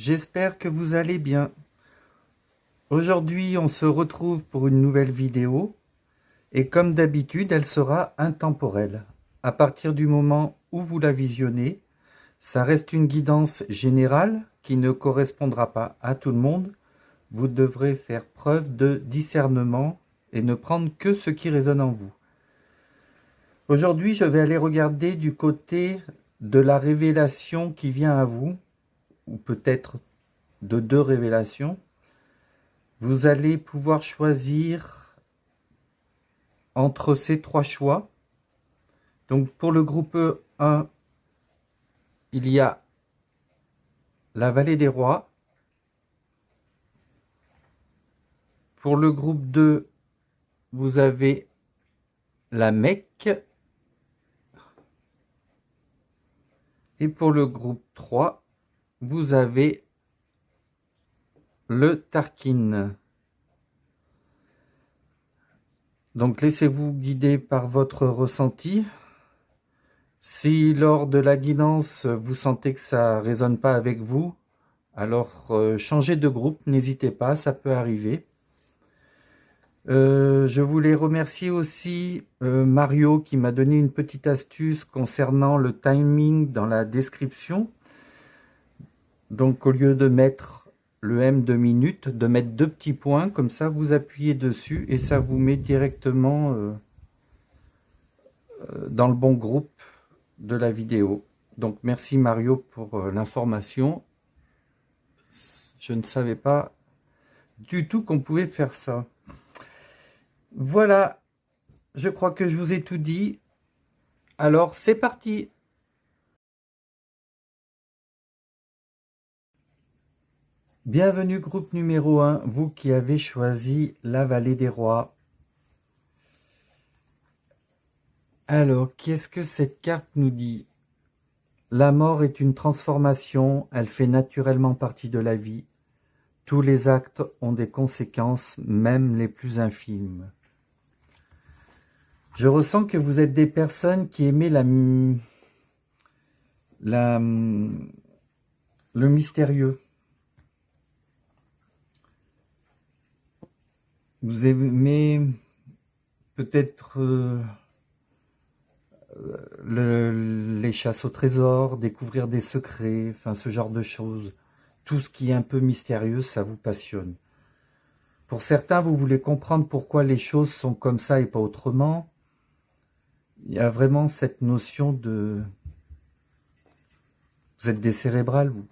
j'espère que vous allez bien. Aujourd'hui, on se retrouve pour une nouvelle vidéo et comme d'habitude, elle sera intemporelle. À partir du moment où vous la visionnez, ça reste une guidance générale qui ne correspondra pas à tout le monde. Vous devrez faire preuve de discernement et ne prendre que ce qui résonne en vous. Aujourd'hui, je vais aller regarder du côté de la révélation qui vient à vous, ou peut-être de deux révélations. Vous allez pouvoir choisir entre ces trois choix. Donc pour le groupe 1, il y a la Vallée des Rois. Pour le groupe 2, vous avez la Mecque. Et pour le groupe 3, vous avez le Tarkin. Donc laissez-vous guider par votre ressenti. Si lors de la guidance, vous sentez que ça ne résonne pas avec vous, alors changez de groupe, n'hésitez pas, ça peut arriver. Je voulais remercier aussi Mario qui m'a donné une petite astuce concernant le timing dans la description. Donc au lieu de mettre le M de minute, de mettre deux petits points, comme ça vous appuyez dessus et ça vous met directement dans le bon groupe de la vidéo. Donc merci Mario pour l'information. Je ne savais pas du tout qu'on pouvait faire ça. Voilà, je crois que je vous ai tout dit. Alors c'est parti. Bienvenue groupe numéro 1, vous qui avez choisi la Vallée des Rois. Alors, qu'est-ce que cette carte nous dit? La mort est une transformation, elle fait naturellement partie de la vie. Tous les actes ont des conséquences, même les plus infimes. Je ressens que vous êtes des personnes qui aimez le mystérieux. Vous aimez peut-être les chasses au trésor, découvrir des secrets, enfin ce genre de choses. Tout ce qui est un peu mystérieux, ça vous passionne. Pour certains, vous voulez comprendre pourquoi les choses sont comme ça et pas autrement. Il y a vraiment cette notion de... Vous êtes des cérébrales, vous.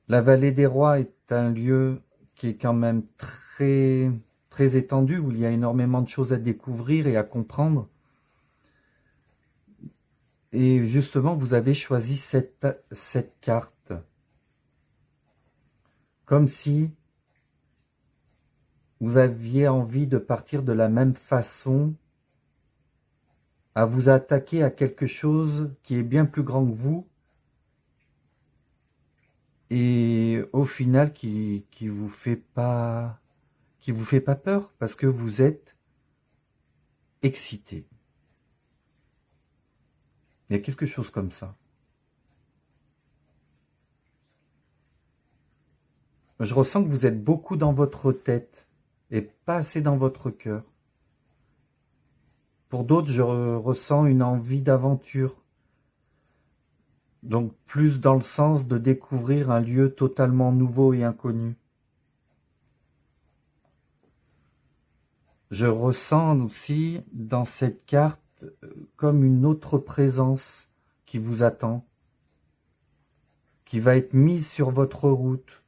La Vallée des Rois est un lieu qui est quand même très étendu, où il y a énormément de choses à découvrir et à comprendre. Et justement, vous avez choisi cette carte. Comme si vous aviez envie de partir de la même façon, à vous attaquer à quelque chose qui est bien plus grand que vous, et au final qui vous fait pas peur, parce que vous êtes excité. Il y a quelque chose comme ça. Je ressens que vous êtes beaucoup dans votre tête et pas assez dans votre cœur. Pour d'autres, je ressens une envie d'aventure. Donc plus dans le sens de découvrir un lieu totalement nouveau et inconnu. Je ressens aussi dans cette carte comme une autre présence qui vous attend, qui va être mise sur votre route.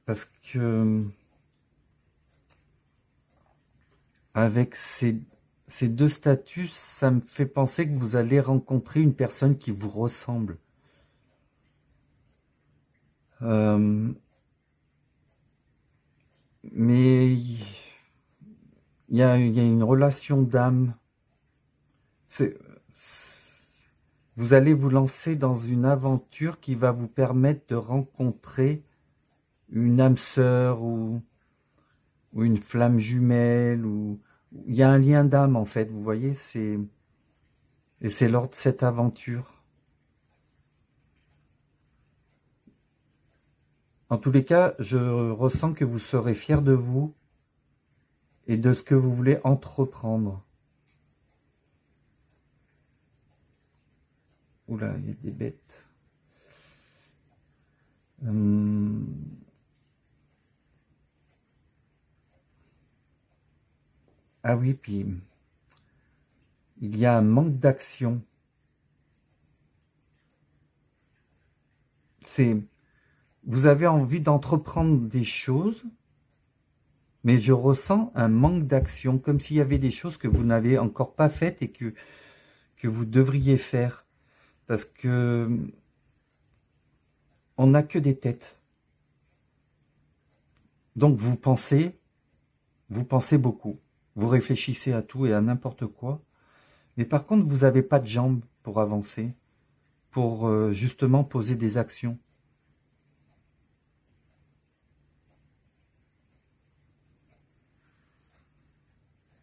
Parce que avec ces deux statuts, ça me fait penser que vous allez rencontrer une personne qui vous ressemble. Mais il y a une relation d'âme. Vous allez vous lancer dans une aventure qui va vous permettre de rencontrer une âme sœur ou ou une flamme jumelle, ou il y a un lien d'âme en fait, vous voyez, et c'est lors de cette aventure. En tous les cas, je ressens que vous serez fiers de vous et de ce que vous voulez entreprendre. Oula, il y a des bêtes. Ah oui, puis il y a un manque d'action. Vous avez envie d'entreprendre des choses, mais je ressens un manque d'action, comme s'il y avait des choses que vous n'avez encore pas faites et que vous devriez faire. Parce que on n'a que des têtes. Donc vous pensez beaucoup. Vous réfléchissez à tout et à n'importe quoi. Mais par contre, vous n'avez pas de jambes pour avancer, pour justement poser des actions.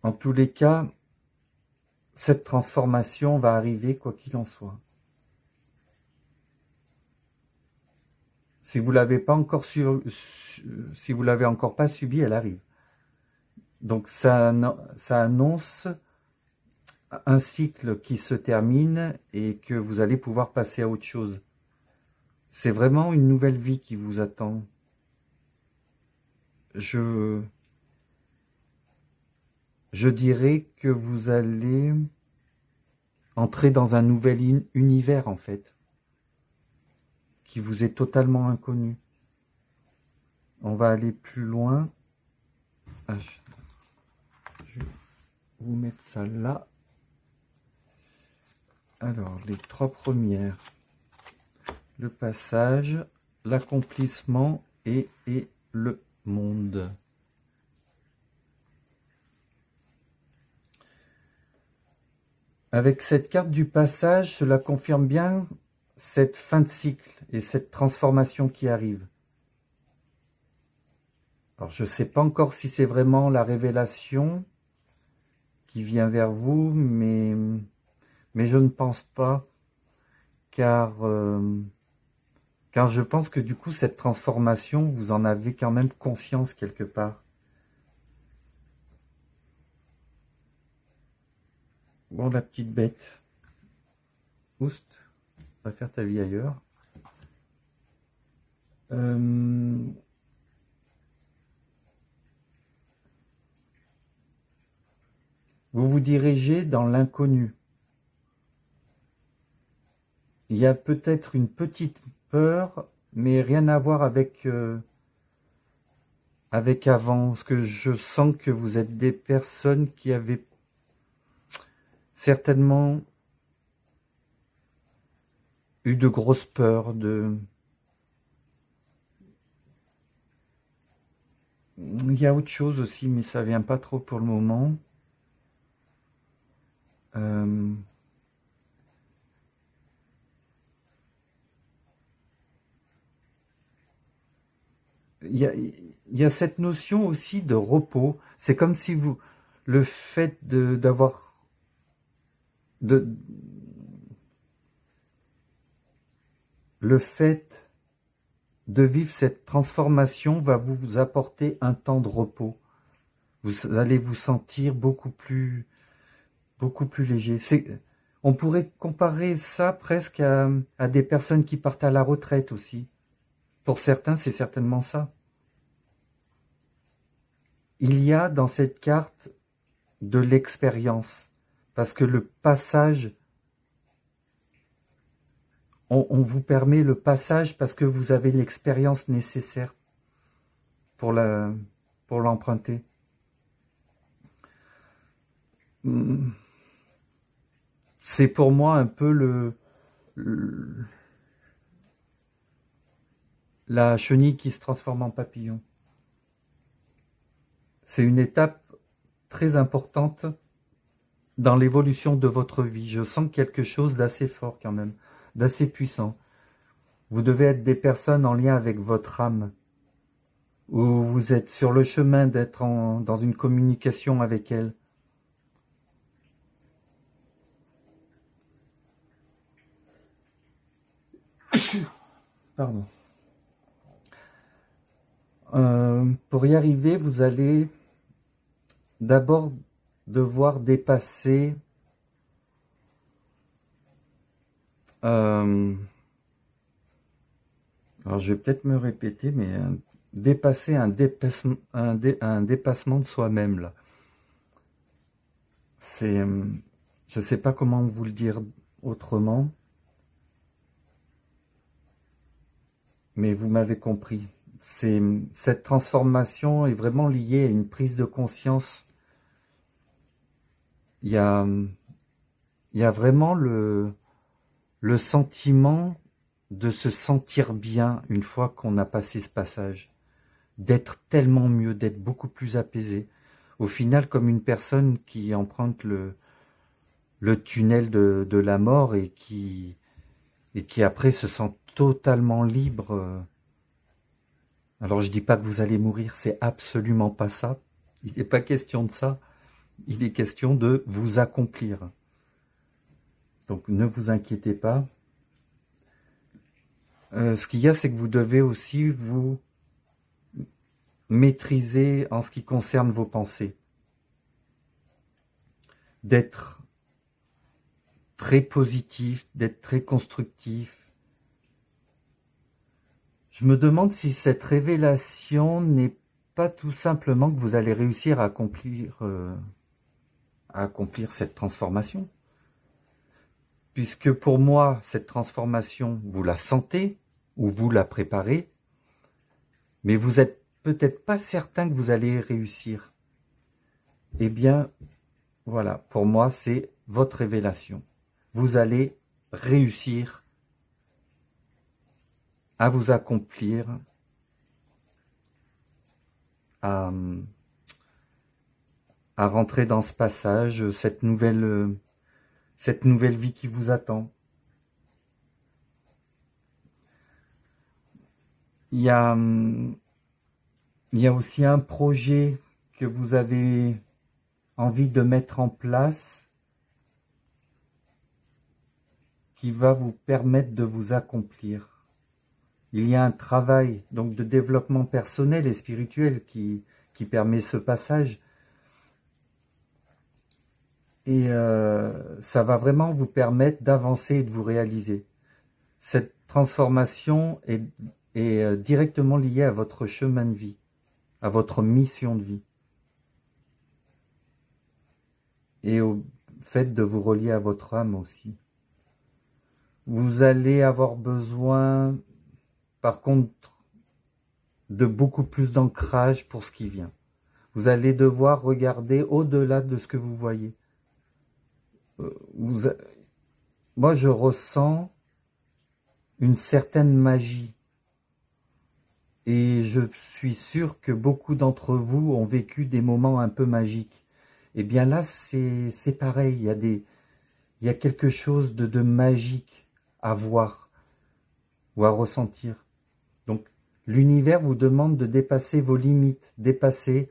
En tous les cas, cette transformation va arriver quoi qu'il en soit. Si vous l'avez pas encore si vous l'avez encore pas subi, elle arrive. Donc ça annonce un cycle qui se termine et que vous allez pouvoir passer à autre chose. C'est vraiment une nouvelle vie qui vous attend. Je dirais que vous allez entrer dans un nouvel univers en fait, qui vous est totalement inconnu. On va aller plus loin. Ah, je vais vous mettre ça là. Alors, les 3 premières. Le passage, l'accomplissement et le monde. Avec cette carte du passage, cela confirme bien cette fin de cycle et cette transformation qui arrive. Alors, je ne sais pas encore si c'est vraiment la révélation qui vient vers vous, mais je ne pense pas, car je pense que du coup, cette transformation, vous en avez quand même conscience quelque part. Bon, la petite bête. Oust, va faire ta vie ailleurs. Vous vous dirigez dans l'inconnu. Il y a peut-être une petite peur, mais rien à voir avec avant. Parce que je sens que vous êtes des personnes qui avaient certainement eu de grosses peurs, Il y a autre chose aussi, mais ça vient pas trop pour le moment. Il y a cette notion aussi de repos. C'est comme si le fait d'avoir le fait de vivre cette transformation va vous apporter un temps de repos. Vous allez vous sentir beaucoup plus léger. On pourrait comparer ça presque à des personnes qui partent à la retraite aussi. Pour certains, c'est certainement ça. Il y a dans cette carte de l'expérience, parce que le passage, on vous permet le passage parce que vous avez l'expérience nécessaire pour l'emprunter. C'est pour moi un peu la chenille qui se transforme en papillon. C'est une étape très importante dans l'évolution de votre vie. Je sens quelque chose d'assez fort quand même, d'assez puissant. Vous devez être des personnes en lien avec votre âme. ou vous êtes sur le chemin d'être dans une communication avec elle. Pardon. Pour y arriver, vous allez d'abord devoir dépasser alors je vais peut-être me répéter, mais dépasser un dépassement de soi-même là. C'est, je sais pas comment vous le dire autrement, mais vous m'avez compris. Cette transformation est vraiment liée à une prise de conscience. Il y a vraiment le sentiment de se sentir bien une fois qu'on a passé ce passage, d'être tellement mieux, d'être beaucoup plus apaisé. Au final, comme une personne qui emprunte le tunnel de la mort et qui après se sent totalement libre. Alors je dis pas que vous allez mourir, c'est absolument pas ça. Il n'est pas question de ça. Il est question de vous accomplir. Donc ne vous inquiétez pas. Ce qu'il y a, c'est que vous devez aussi vous maîtriser en ce qui concerne vos pensées. D'être très positif, d'être très constructif. Je me demande si cette révélation n'est pas tout simplement que vous allez réussir à accomplir cette transformation. Puisque pour moi, cette transformation, vous la sentez ou vous la préparez, mais vous n'êtes peut-être pas certain que vous allez réussir. Eh bien, voilà, pour moi, c'est votre révélation. Vous allez réussir à vous accomplir, à rentrer dans ce passage, cette nouvelle vie qui vous attend. Il y a aussi un projet que vous avez envie de mettre en place qui va vous permettre de vous accomplir. Il y a un travail donc de développement personnel et spirituel qui permet ce passage. Et ça va vraiment vous permettre d'avancer et de vous réaliser. Cette transformation est directement liée à votre chemin de vie, à votre mission de vie. Et au fait de vous relier à votre âme aussi. Vous allez avoir besoin, par contre, de beaucoup plus d'ancrage pour ce qui vient. Vous allez devoir regarder au-delà de ce que vous voyez. Moi, je ressens une certaine magie. Et je suis sûr que beaucoup d'entre vous ont vécu des moments un peu magiques. Et bien là, c'est pareil. Il y a quelque chose de magique à voir ou à ressentir. Donc, l'univers vous demande de dépasser vos limites, dépasser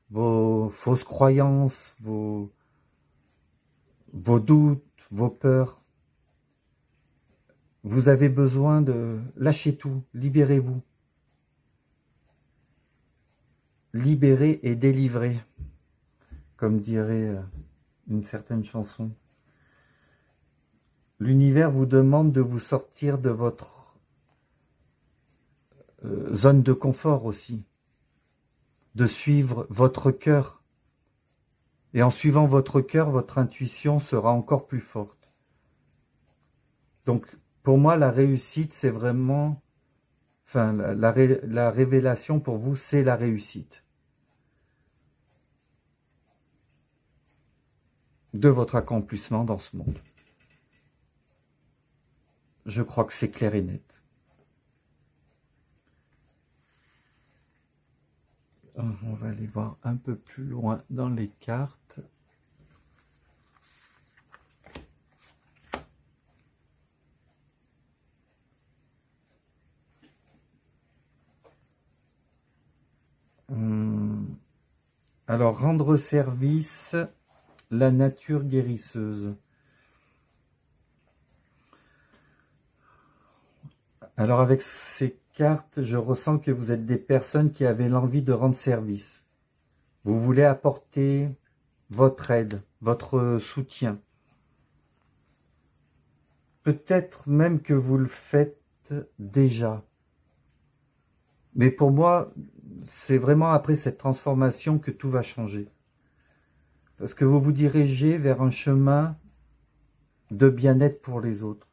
vos fausses croyances, vos doutes, vos peurs. Vous avez besoin de lâcher tout, libérez-vous. Libérer et délivrer, comme dirait une certaine chanson. L'univers vous demande de vous sortir de votre zone de confort aussi, de suivre votre cœur. Et en suivant votre cœur, votre intuition sera encore plus forte. Donc, pour moi, la réussite, c'est vraiment... Enfin, la révélation pour vous, c'est la réussite de votre accomplissement dans ce monde. Je crois que c'est clair et net. On va aller voir un peu plus loin dans les cartes. Alors, rendre service, la nature guérisseuse. Alors, avec ces cartes, je ressens que vous êtes des personnes qui avaient l'envie de rendre service. Vous voulez apporter votre aide, votre soutien. Peut-être même que vous le faites déjà. Mais pour moi, c'est vraiment après cette transformation que tout va changer. Parce que vous vous dirigez vers un chemin de bien-être pour les autres.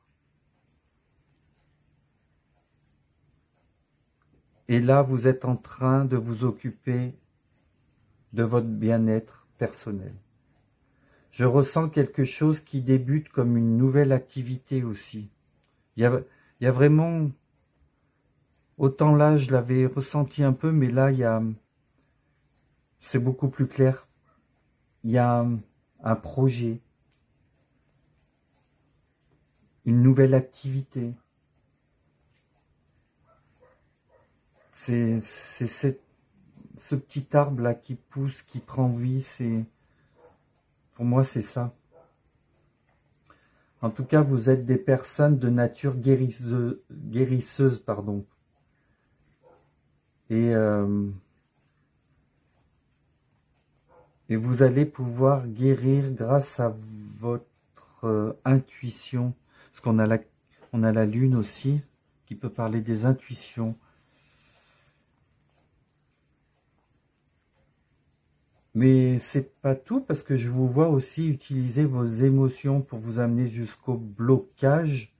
Et là, vous êtes en train de vous occuper de votre bien-être personnel. Je ressens quelque chose qui débute comme une nouvelle activité aussi. Il y a vraiment... Autant là, je l'avais ressenti un peu, mais là, c'est beaucoup plus clair. Il y a un projet, une nouvelle activité. C'est ce petit arbre-là qui pousse, qui prend vie, pour moi, c'est ça. En tout cas, vous êtes des personnes de nature guérisseuse, pardon. Et vous allez pouvoir guérir grâce à votre intuition. Parce qu'on a la lune aussi, qui peut parler des intuitions. Mais c'est pas tout, parce que je vous vois aussi utiliser vos émotions pour vous amener jusqu'au blocage.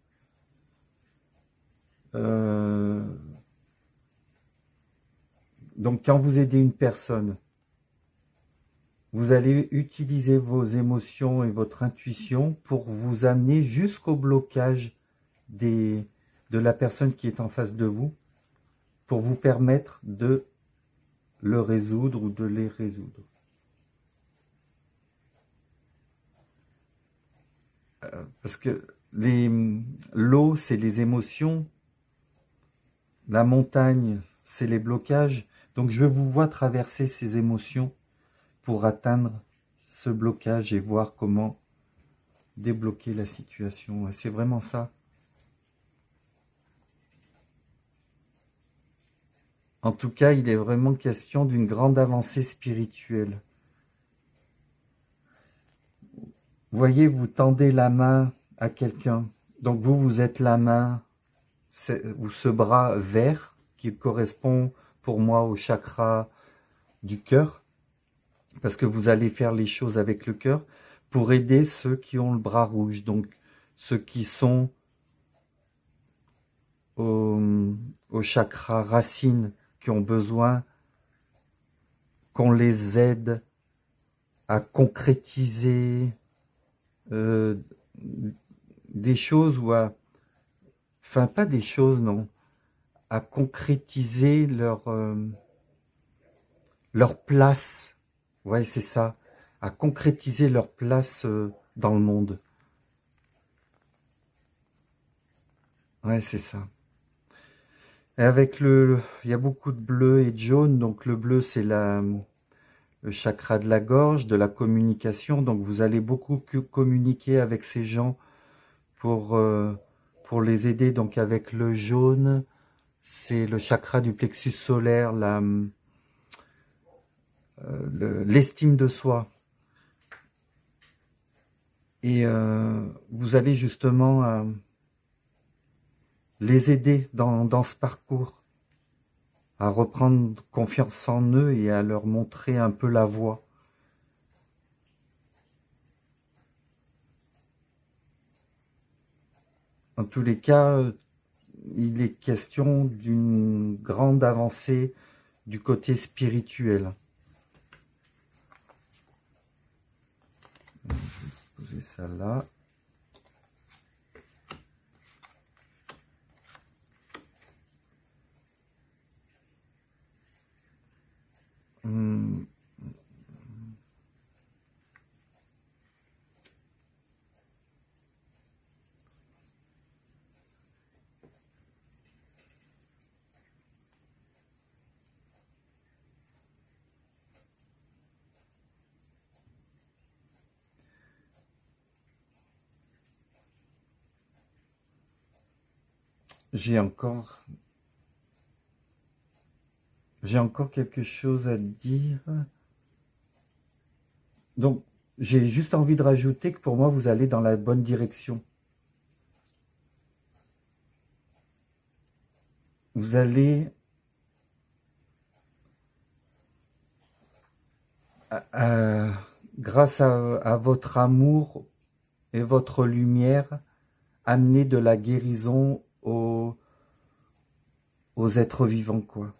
Donc quand vous aidez une personne, vous allez utiliser vos émotions et votre intuition pour vous amener jusqu'au blocage de la personne qui est en face de vous, pour vous permettre de le résoudre ou de les résoudre. Parce que l'eau, c'est les émotions, la montagne, c'est les blocages. Donc je vous vois traverser ces émotions pour atteindre ce blocage et voir comment débloquer la situation. C'est vraiment ça. En tout cas, il est vraiment question d'une grande avancée spirituelle. Vous voyez, vous tendez la main à quelqu'un. Donc vous êtes la main, ou ce bras vert qui correspond pour moi au chakra du cœur. Parce que vous allez faire les choses avec le cœur pour aider ceux qui ont le bras rouge. Donc ceux qui sont au chakra racine, qui ont besoin qu'on les aide à concrétiser des choses ou enfin pas des choses, non, à concrétiser leur place. Ouais, c'est ça, à concrétiser leur place dans le monde. Ouais, c'est ça. Et avec il y a beaucoup de bleu et de jaune, donc le bleu c'est le chakra de la gorge, de la communication, donc vous allez beaucoup communiquer avec ces gens pour les aider. Donc avec le jaune, c'est le chakra du plexus solaire, l'estime de soi. Et vous allez justement les aider dans ce parcours, à reprendre confiance en eux et à leur montrer un peu la voie. En tous les cas, il est question d'une grande avancée du côté spirituel. Je vais poser ça là. J'ai encore quelque chose à dire. Donc, j'ai juste envie de rajouter que pour moi, vous allez dans la bonne direction. Vous allez, grâce à votre amour et votre lumière, amener de la guérison aux êtres vivants, quoi.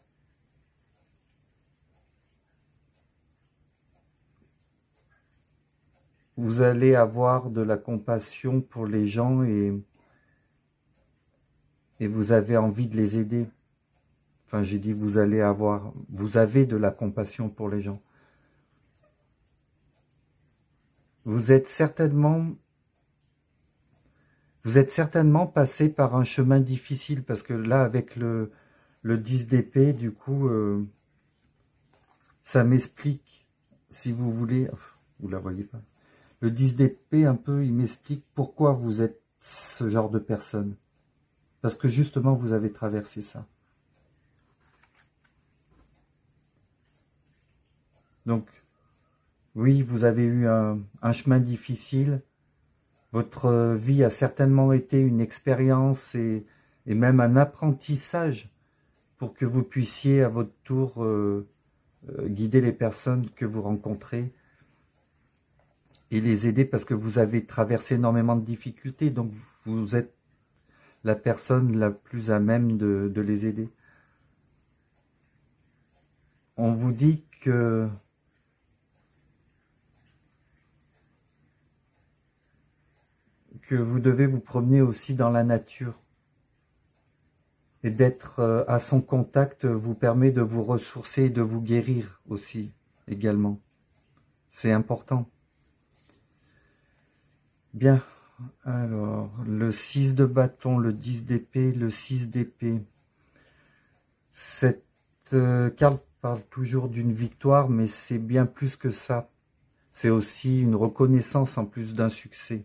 Vous allez avoir de la compassion pour les gens et vous avez envie de les aider. Enfin, j'ai dit vous avez de la compassion pour les gens. Vous êtes certainement passé par un chemin difficile parce que là, avec le 10 d'épée, du coup, ça m'explique, si vous voulez, vous la voyez pas. Le 10 d'épée, un peu, il m'explique pourquoi vous êtes ce genre de personne. Parce que justement, vous avez traversé ça. Donc, oui, vous avez eu un chemin difficile. Votre vie a certainement été une expérience et même un apprentissage pour que vous puissiez à votre tour guider les personnes que vous rencontrez et les aider parce que vous avez traversé énormément de difficultés. Donc, vous êtes la personne la plus à même de les aider. On vous dit que vous devez vous promener aussi dans la nature. Et d'être à son contact vous permet de vous ressourcer et de vous guérir aussi, également. C'est important. Bien, alors, le 6 de bâton, le 10 d'épée, le 6 d'épée. Cette carte parle toujours d'une victoire, mais c'est bien plus que ça. C'est aussi une reconnaissance en plus d'un succès,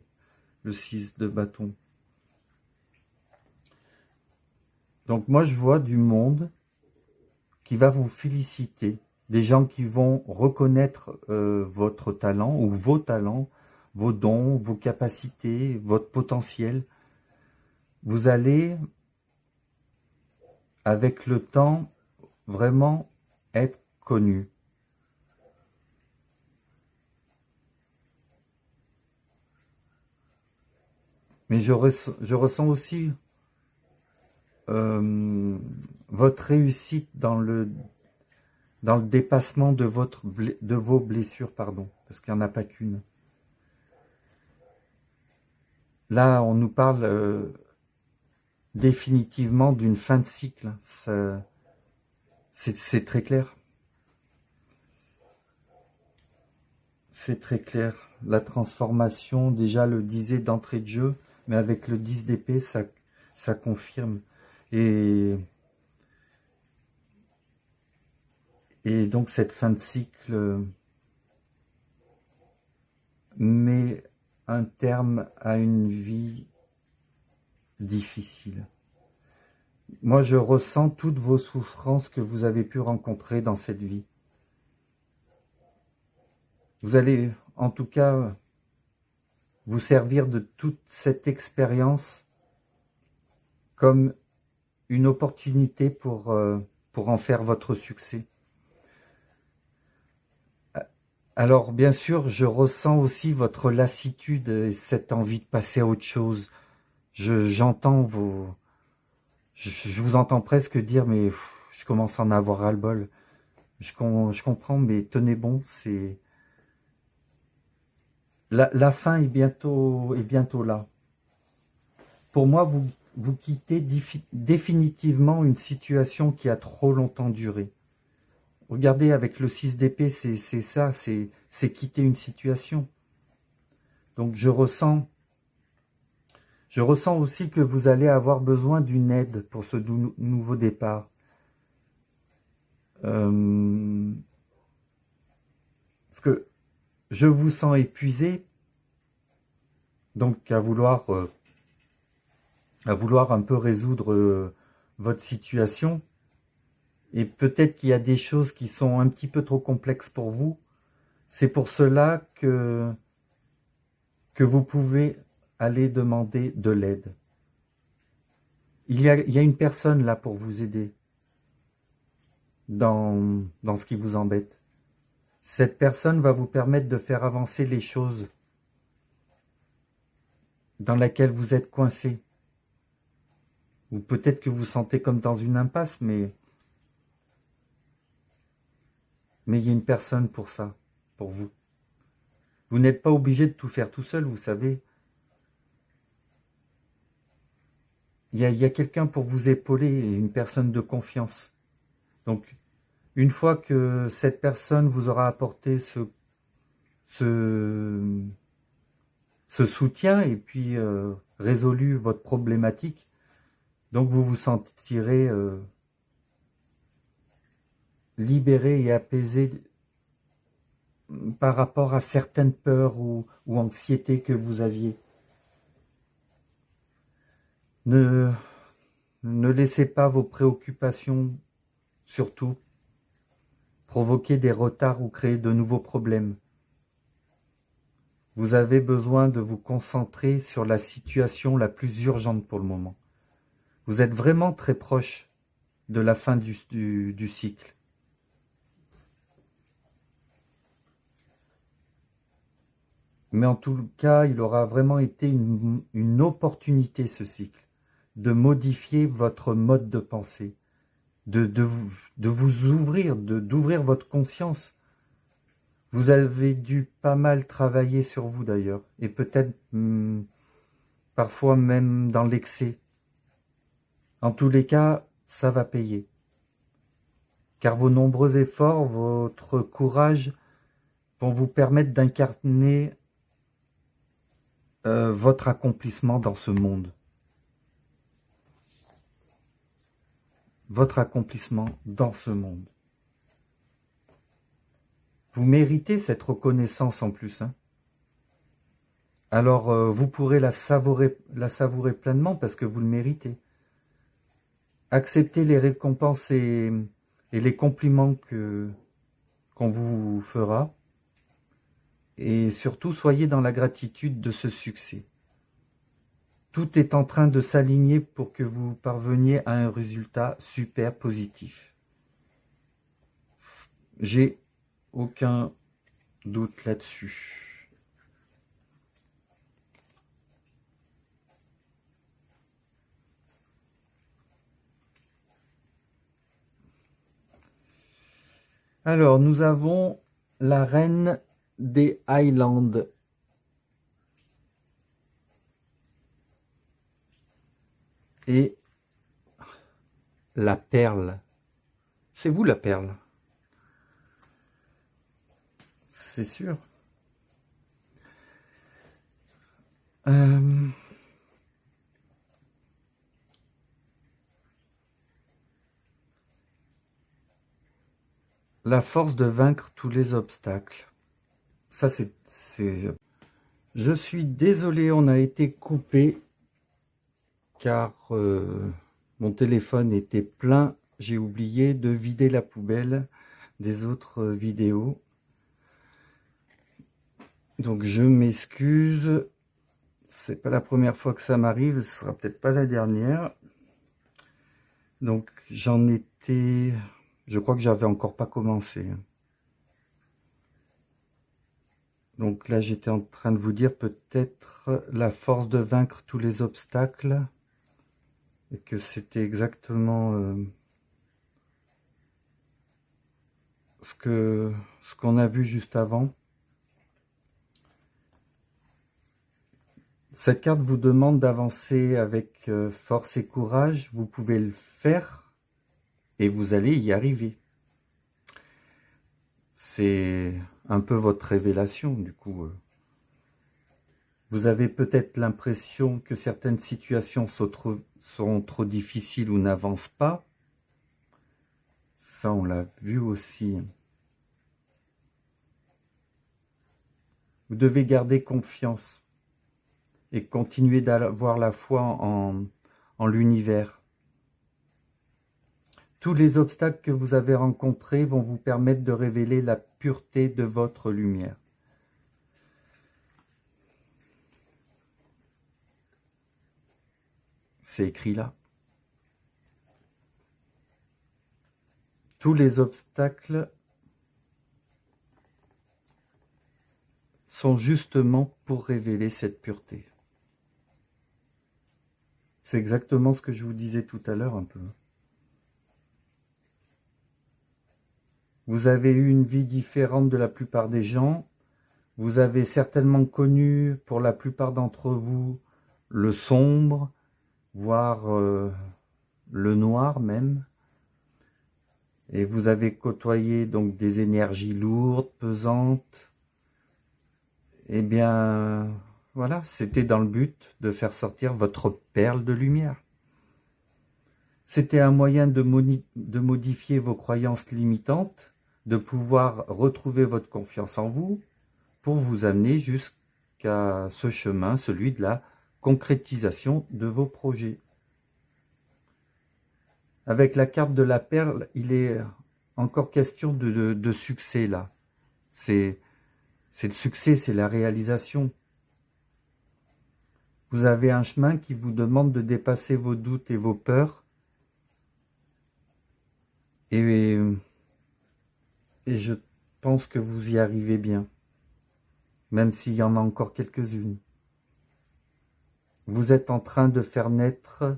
le 6 de bâton. Donc moi, je vois du monde qui va vous féliciter, des gens qui vont reconnaître votre talent ou vos talents, vos dons, vos capacités, votre potentiel. Vous allez, avec le temps, vraiment être connu. Mais je ressens aussi votre réussite dans le dépassement de vos blessures, pardon, parce qu'il n'y en a pas qu'une. Là, on nous parle définitivement d'une fin de cycle. C'est très clair. C'est très clair. La transformation, déjà le disait d'entrée de jeu, mais avec le 10 d'épée, ça confirme. Et donc cette fin de cycle met un terme à une vie difficile. Moi, je ressens toutes vos souffrances que vous avez pu rencontrer dans cette vie. Vous allez, en tout cas, vous servir de toute cette expérience comme une opportunité pour en faire votre succès. Alors, bien sûr, je ressens aussi votre lassitude et cette envie de passer à autre chose. J'entends vos... Je vous entends presque dire, mais je commence à en avoir ras-le-bol. Je comprends, mais tenez bon, c'est... La fin est bientôt là. Pour moi, vous quittez définitivement une situation qui a trop longtemps duré. Regardez, avec le 6 d'épée, c'est ça, c'est quitter une situation. Donc je ressens aussi que vous allez avoir besoin d'une aide pour ce nouveau départ. Parce que je vous sens épuisé, donc à vouloir à vouloir un peu résoudre votre situation. Et peut-être qu'il y a des choses qui sont un petit peu trop complexes pour vous. C'est pour cela que vous pouvez aller demander de l'aide. Il y a une personne là pour vous aider dans ce qui vous embête. Cette personne va vous permettre de faire avancer les choses dans laquelle vous êtes coincé. Ou peut-être que vous sentez comme dans une impasse, mais il y a une personne pour ça, pour vous. Vous n'êtes pas obligé de tout faire tout seul, vous savez. Il y a quelqu'un pour vous épauler, une personne de confiance. Donc, une fois que cette personne vous aura apporté ce soutien et puis résolu votre problématique, donc vous vous sentirez libéré et apaisé par rapport à certaines peurs ou anxiétés que vous aviez. Ne laissez pas vos préoccupations, surtout, provoquer des retards ou créer de nouveaux problèmes. Vous avez besoin de vous concentrer sur la situation la plus urgente pour le moment. Vous êtes vraiment très proche de la fin du cycle. Mais en tout cas, il aura vraiment été une opportunité, ce cycle, de modifier votre mode de pensée, de vous ouvrir, d'ouvrir votre conscience. Vous avez dû pas mal travailler sur vous d'ailleurs, et peut-être parfois même dans l'excès. En tous les cas, ça va payer. Car vos nombreux efforts, votre courage vont vous permettre d'incarner votre accomplissement dans ce monde. Votre accomplissement dans ce monde. Vous méritez cette reconnaissance en plus. Alors vous pourrez la savourer pleinement parce que vous le méritez. Acceptez les récompenses et les compliments qu'on vous fera. Et surtout, soyez dans la gratitude de ce succès. Tout est en train de s'aligner pour que vous parveniez à un résultat super positif. J'ai aucun doute là-dessus. Alors, nous avons la reine des Highlands. Et la perle. C'est vous la perle. C'est sûr. La force de vaincre tous les obstacles. Ça, c'est... Je suis désolé, on a été coupé car mon téléphone était plein. J'ai oublié de vider la poubelle des autres vidéos. Donc je m'excuse. C'est pas la première fois que ça m'arrive, ce sera peut-être pas la dernière. Donc j'en étais... Je crois que j'avais encore pas commencé. Donc là, j'étais en train de vous dire peut-être la force de vaincre tous les obstacles. Et que c'était exactement ce qu'on a vu juste avant. Cette carte vous demande d'avancer avec force et courage. Vous pouvez le faire et vous allez y arriver. C'est un peu votre révélation, du coup. Vous avez peut-être l'impression que certaines situations sont trop difficiles ou n'avancent pas. Ça, on l'a vu aussi. Vous devez garder confiance et continuer d'avoir la foi en l'univers. Tous les obstacles que vous avez rencontrés vont vous permettre de révéler la pureté de votre lumière. C'est écrit là. Tous les obstacles sont justement pour révéler cette pureté. C'est exactement ce que je vous disais tout à l'heure un peu. Vous avez eu une vie différente de la plupart des gens. Vous avez certainement connu, pour la plupart d'entre vous, le sombre, voire le noir même. Et vous avez côtoyé donc des énergies lourdes, pesantes. Eh bien, voilà, c'était dans le but de faire sortir votre perle de lumière. C'était un moyen de modifier vos croyances limitantes, de pouvoir retrouver votre confiance en vous, pour vous amener jusqu'à ce chemin, celui de la concrétisation de vos projets. Avec la carte de la perle, il est encore question de succès là. C'est le succès, c'est la réalisation. Vous avez un chemin qui vous demande de dépasser vos doutes et vos peurs. Et je pense que vous y arrivez bien, même s'il y en a encore quelques-unes. Vous êtes en train de faire naître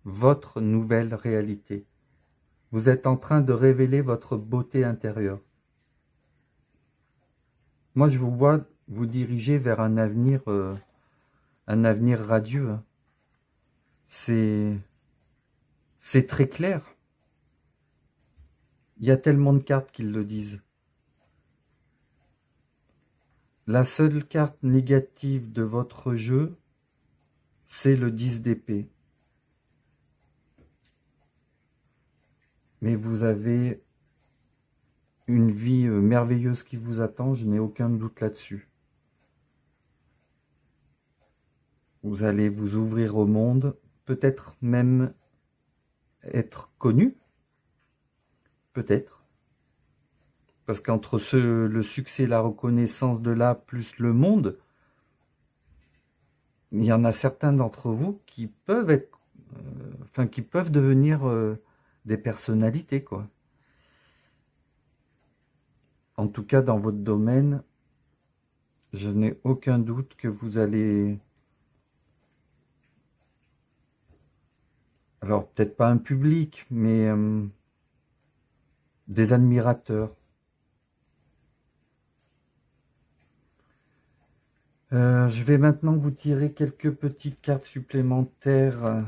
votre nouvelle réalité. Vous êtes en train de révéler votre beauté intérieure. Moi, je vous vois vous diriger vers un avenir radieux. Hein. C'est très clair. Il y a tellement de cartes qui le disent. La seule carte négative de votre jeu, c'est le 10 d'épée. Mais vous avez une vie merveilleuse qui vous attend, je n'ai aucun doute là-dessus. Vous allez vous ouvrir au monde, peut-être même être connu. Peut-être. Parce qu'entre le succès et la reconnaissance de là, plus le monde, il y en a certains d'entre vous qui peuvent être, qui peuvent devenir des personnalités, quoi. En tout cas, dans votre domaine, je n'ai aucun doute que vous allez... Alors, peut-être pas un public, mais des admirateurs. Je vais maintenant vous tirer quelques petites cartes supplémentaires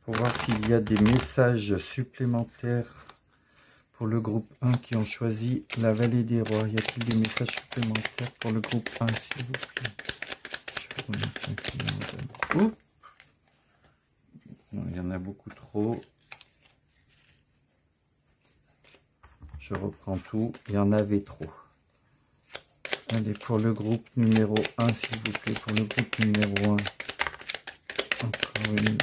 pour voir s'il y a des messages supplémentaires pour le groupe 1 qui ont choisi la vallée des rois. Y a-t-il des messages supplémentaires pour le groupe 1, s'il vous plaît? Je vais relancer un peu. Oups. Non, il y en a beaucoup trop. Je reprends tout. Il y en avait trop. Allez, pour le groupe numéro 1, s'il vous plaît. Pour le groupe numéro 1. Encore une.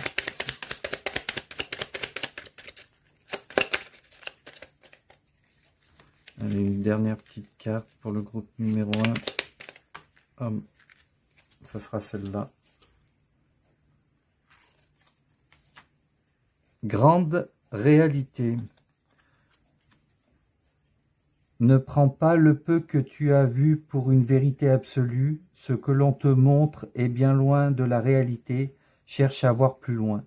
Allez, une dernière petite carte pour le groupe numéro 1. Oh, ça sera celle-là. Grande réalité. Ne prends pas le peu que tu as vu pour une vérité absolue. Ce que l'on te montre est bien loin de la réalité. Cherche à voir plus loin.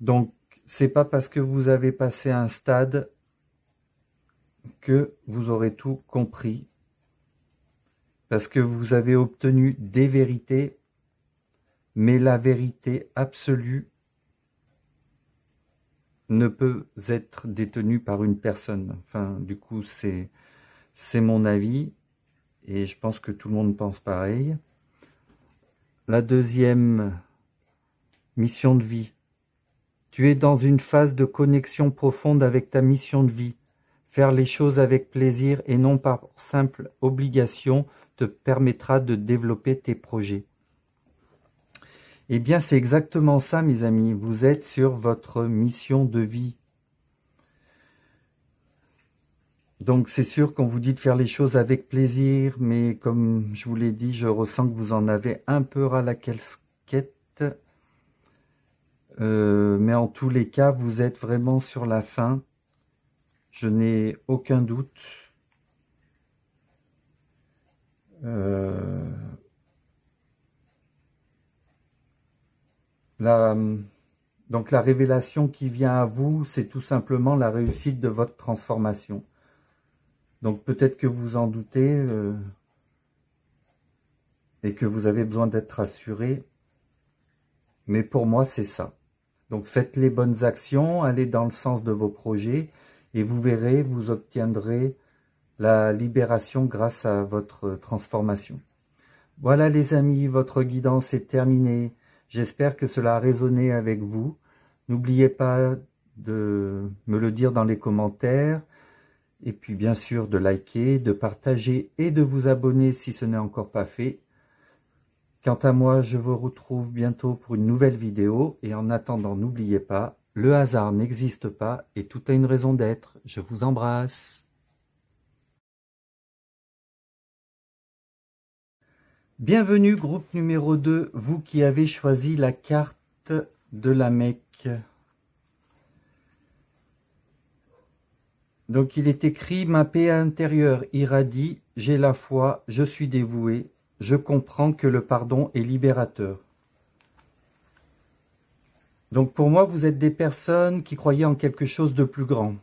Donc, c'est pas parce que vous avez passé un stade que vous aurez tout compris. Parce que vous avez obtenu des vérités, mais la vérité absolue ne peut être détenue par une personne. Enfin, du coup, c'est mon avis, et je pense que tout le monde pense pareil. La deuxième mission de vie. Tu es dans une phase de connexion profonde avec ta mission de vie. Faire les choses avec plaisir et non par simple obligation te permettra de développer tes projets. Eh bien, c'est exactement ça, mes amis. Vous êtes sur votre mission de vie. Donc, c'est sûr qu'on vous dit de faire les choses avec plaisir, mais comme je vous l'ai dit, je ressens que vous en avez un peu ras la casquette. Mais en tous les cas, vous êtes vraiment sur la fin. Je n'ai aucun doute. Donc la révélation qui vient à vous, c'est tout simplement la réussite de votre transformation. Donc peut-être que vous en doutez et que vous avez besoin d'être rassuré. Mais pour moi, c'est ça. Donc faites les bonnes actions, allez dans le sens de vos projets et vous verrez, vous obtiendrez la libération grâce à votre transformation. Voilà les amis, votre guidance est terminée. J'espère que cela a résonné avec vous. N'oubliez pas de me le dire dans les commentaires. Et puis bien sûr de liker, de partager et de vous abonner si ce n'est encore pas fait. Quant à moi, je vous retrouve bientôt pour une nouvelle vidéo. Et en attendant, n'oubliez pas, le hasard n'existe pas et tout a une raison d'être. Je vous embrasse. Bienvenue groupe numéro 2, vous qui avez choisi la carte de la Mecque. Donc il est écrit « Ma paix intérieure irradie, j'ai la foi, je suis dévoué, je comprends que le pardon est libérateur. » Donc pour moi, vous êtes des personnes qui croyaient en quelque chose de plus grand.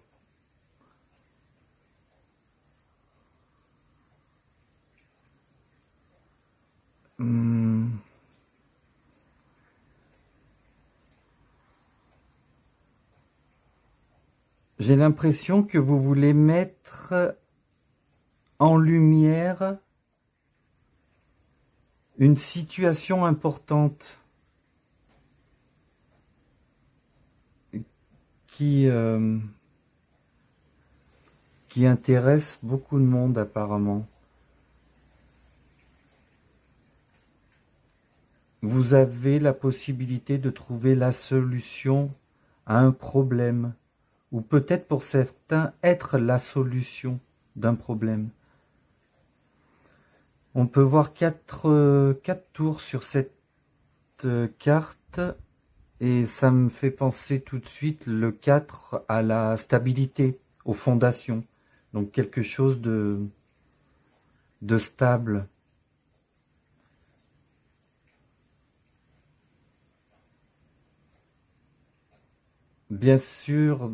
J'ai l'impression que vous voulez mettre en lumière une situation importante qui intéresse beaucoup de monde apparemment. Vous avez la possibilité de trouver la solution à un problème, ou peut-être pour certains être la solution d'un problème. On peut voir quatre tours sur cette carte, et ça me fait penser tout de suite le 4 à la stabilité, aux fondations. Donc quelque chose de stable. Bien sûr,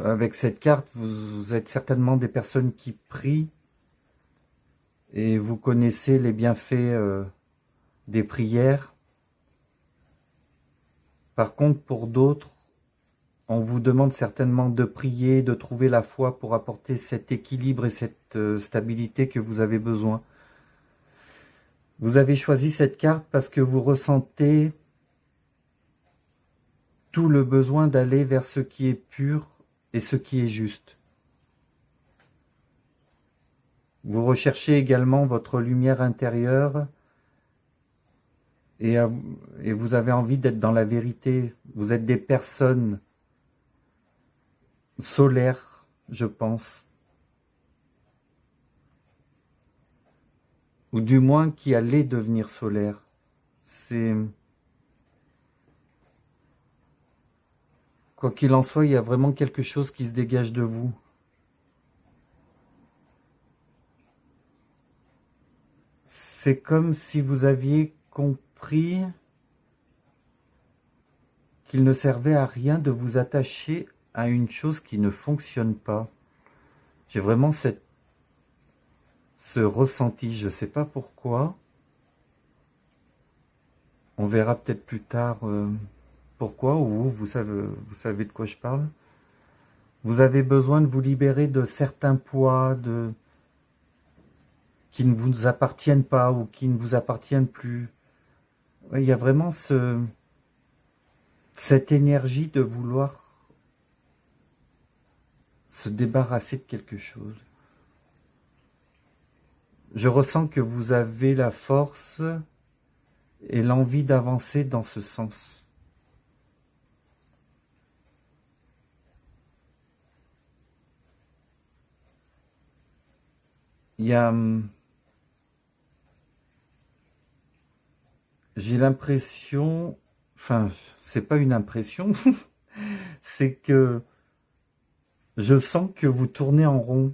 avec cette carte, vous êtes certainement des personnes qui prient et vous connaissez les bienfaits des prières. Par contre, pour d'autres, on vous demande certainement de prier, de trouver la foi pour apporter cet équilibre et cette stabilité que vous avez besoin. Vous avez choisi cette carte parce que vous ressentez tout le besoin d'aller vers ce qui est pur et ce qui est juste. Vous recherchez également votre lumière intérieure et vous avez envie d'être dans la vérité. Vous êtes des personnes solaires, je pense. Ou du moins qui allaient devenir solaires. Quoi qu'il en soit, il y a vraiment quelque chose qui se dégage de vous. C'est comme si vous aviez compris qu'il ne servait à rien de vous attacher à une chose qui ne fonctionne pas. J'ai vraiment ce ressenti, je ne sais pas pourquoi. On verra peut-être plus tard pourquoi, ou vous savez de quoi je parle. Vous avez besoin de vous libérer de certains poids, qui ne vous appartiennent pas ou qui ne vous appartiennent plus. Il y a vraiment cette énergie de vouloir se débarrasser de quelque chose. Je ressens que vous avez la force et l'envie d'avancer dans ce sens. Il y a... J'ai l'impression... Enfin, c'est pas une impression, c'est que je sens que vous tournez en rond.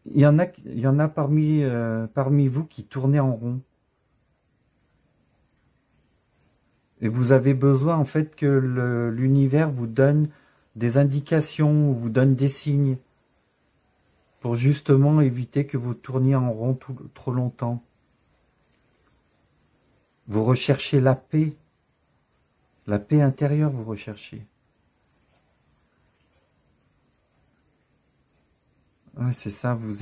Il y en a parmi vous qui tournez en rond. Et vous avez besoin en fait que l'univers vous donne des indications, vous donne des signes pour justement éviter que vous tourniez en rond trop longtemps. Vous recherchez la paix intérieure, vous recherchez. Ouais, c'est ça, vous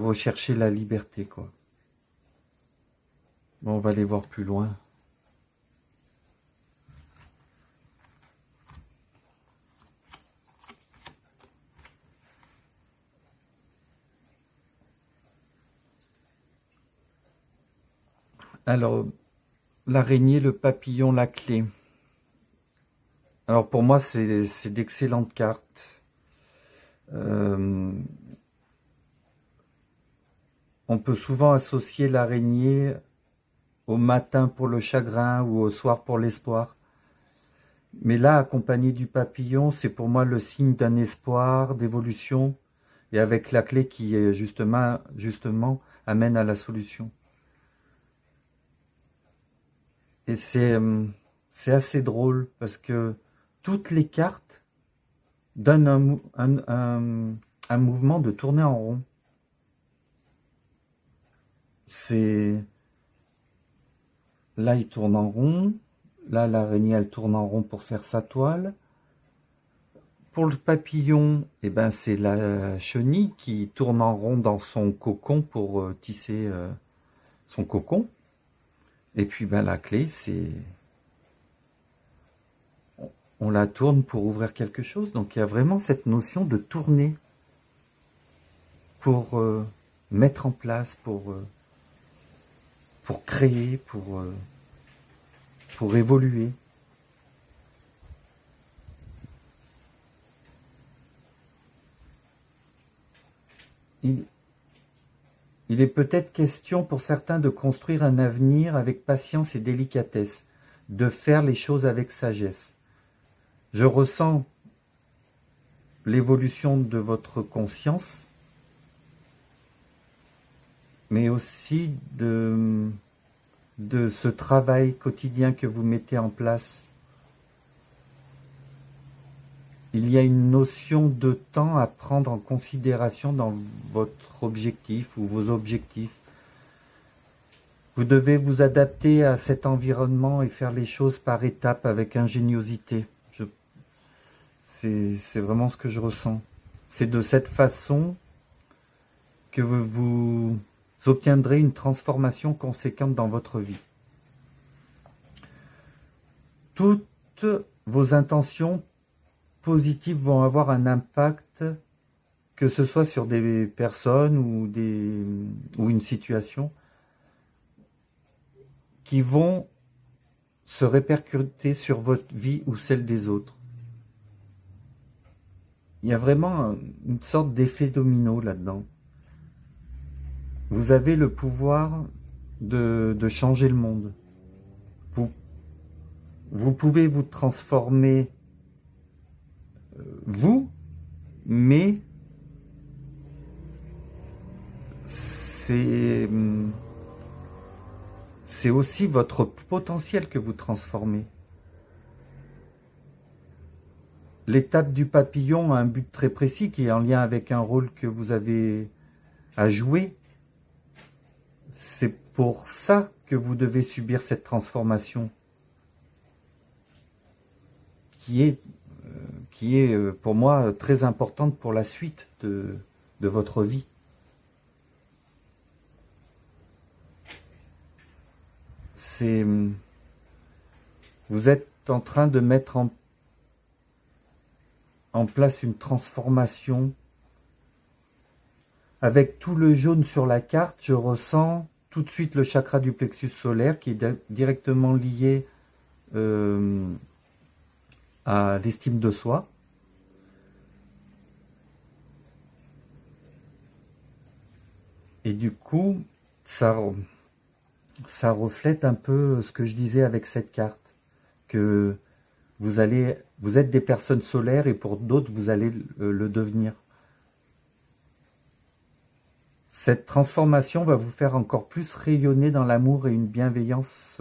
recherchez la liberté, quoi. Bon, on va aller voir plus loin. Alors, l'araignée, le papillon, la clé. Alors pour moi, c'est d'excellentes cartes. On peut souvent associer l'araignée au matin pour le chagrin ou au soir pour l'espoir. Mais là, accompagné du papillon, c'est pour moi le signe d'un espoir, d'évolution, et avec la clé qui justement amène à la solution. Et c'est assez drôle parce que toutes les cartes donnent un mouvement de tourner en rond. Là, il tourne en rond. Là, l'araignée, elle tourne en rond pour faire sa toile. Pour le papillon, eh ben, c'est la chenille qui tourne en rond dans son cocon pour tisser son cocon. Et puis, ben, la clé, c'est... On la tourne pour ouvrir quelque chose. Donc, il y a vraiment cette notion de tourner pour mettre en place, pour créer, pour évoluer. Il est peut-être question pour certains de construire un avenir avec patience et délicatesse, de faire les choses avec sagesse. Je ressens l'évolution de votre conscience, mais aussi de ce travail quotidien que vous mettez en place. Il y a une notion de temps à prendre en considération dans votre objectif ou vos objectifs. Vous devez vous adapter à cet environnement et faire les choses par étapes avec ingéniosité. C'est vraiment ce que je ressens. C'est de cette façon que vous obtiendrez une transformation conséquente dans votre vie. Toutes vos intentions positives vont avoir un impact, que ce soit sur des personnes ou une situation, qui vont se répercuter sur votre vie ou celle des autres. Il y a vraiment une sorte d'effet domino là-dedans. Vous avez le pouvoir de changer le monde. Vous pouvez vous transformer vous, mais c'est aussi votre potentiel que vous transformez. L'étape du papillon a un but très précis qui est en lien avec un rôle que vous avez à jouer. C'est pour ça que vous devez subir cette transformation qui est pour moi très importante pour la suite de votre vie. Vous êtes en train de mettre en place une transformation Avec tout le jaune sur la carte, je ressens tout de suite le chakra du plexus solaire qui est directement lié à l'estime de soi. Et du coup, ça reflète un peu ce que je disais avec cette carte, que vous êtes des personnes solaires et pour d'autres, vous allez le devenir. Cette transformation va vous faire encore plus rayonner dans l'amour et une bienveillance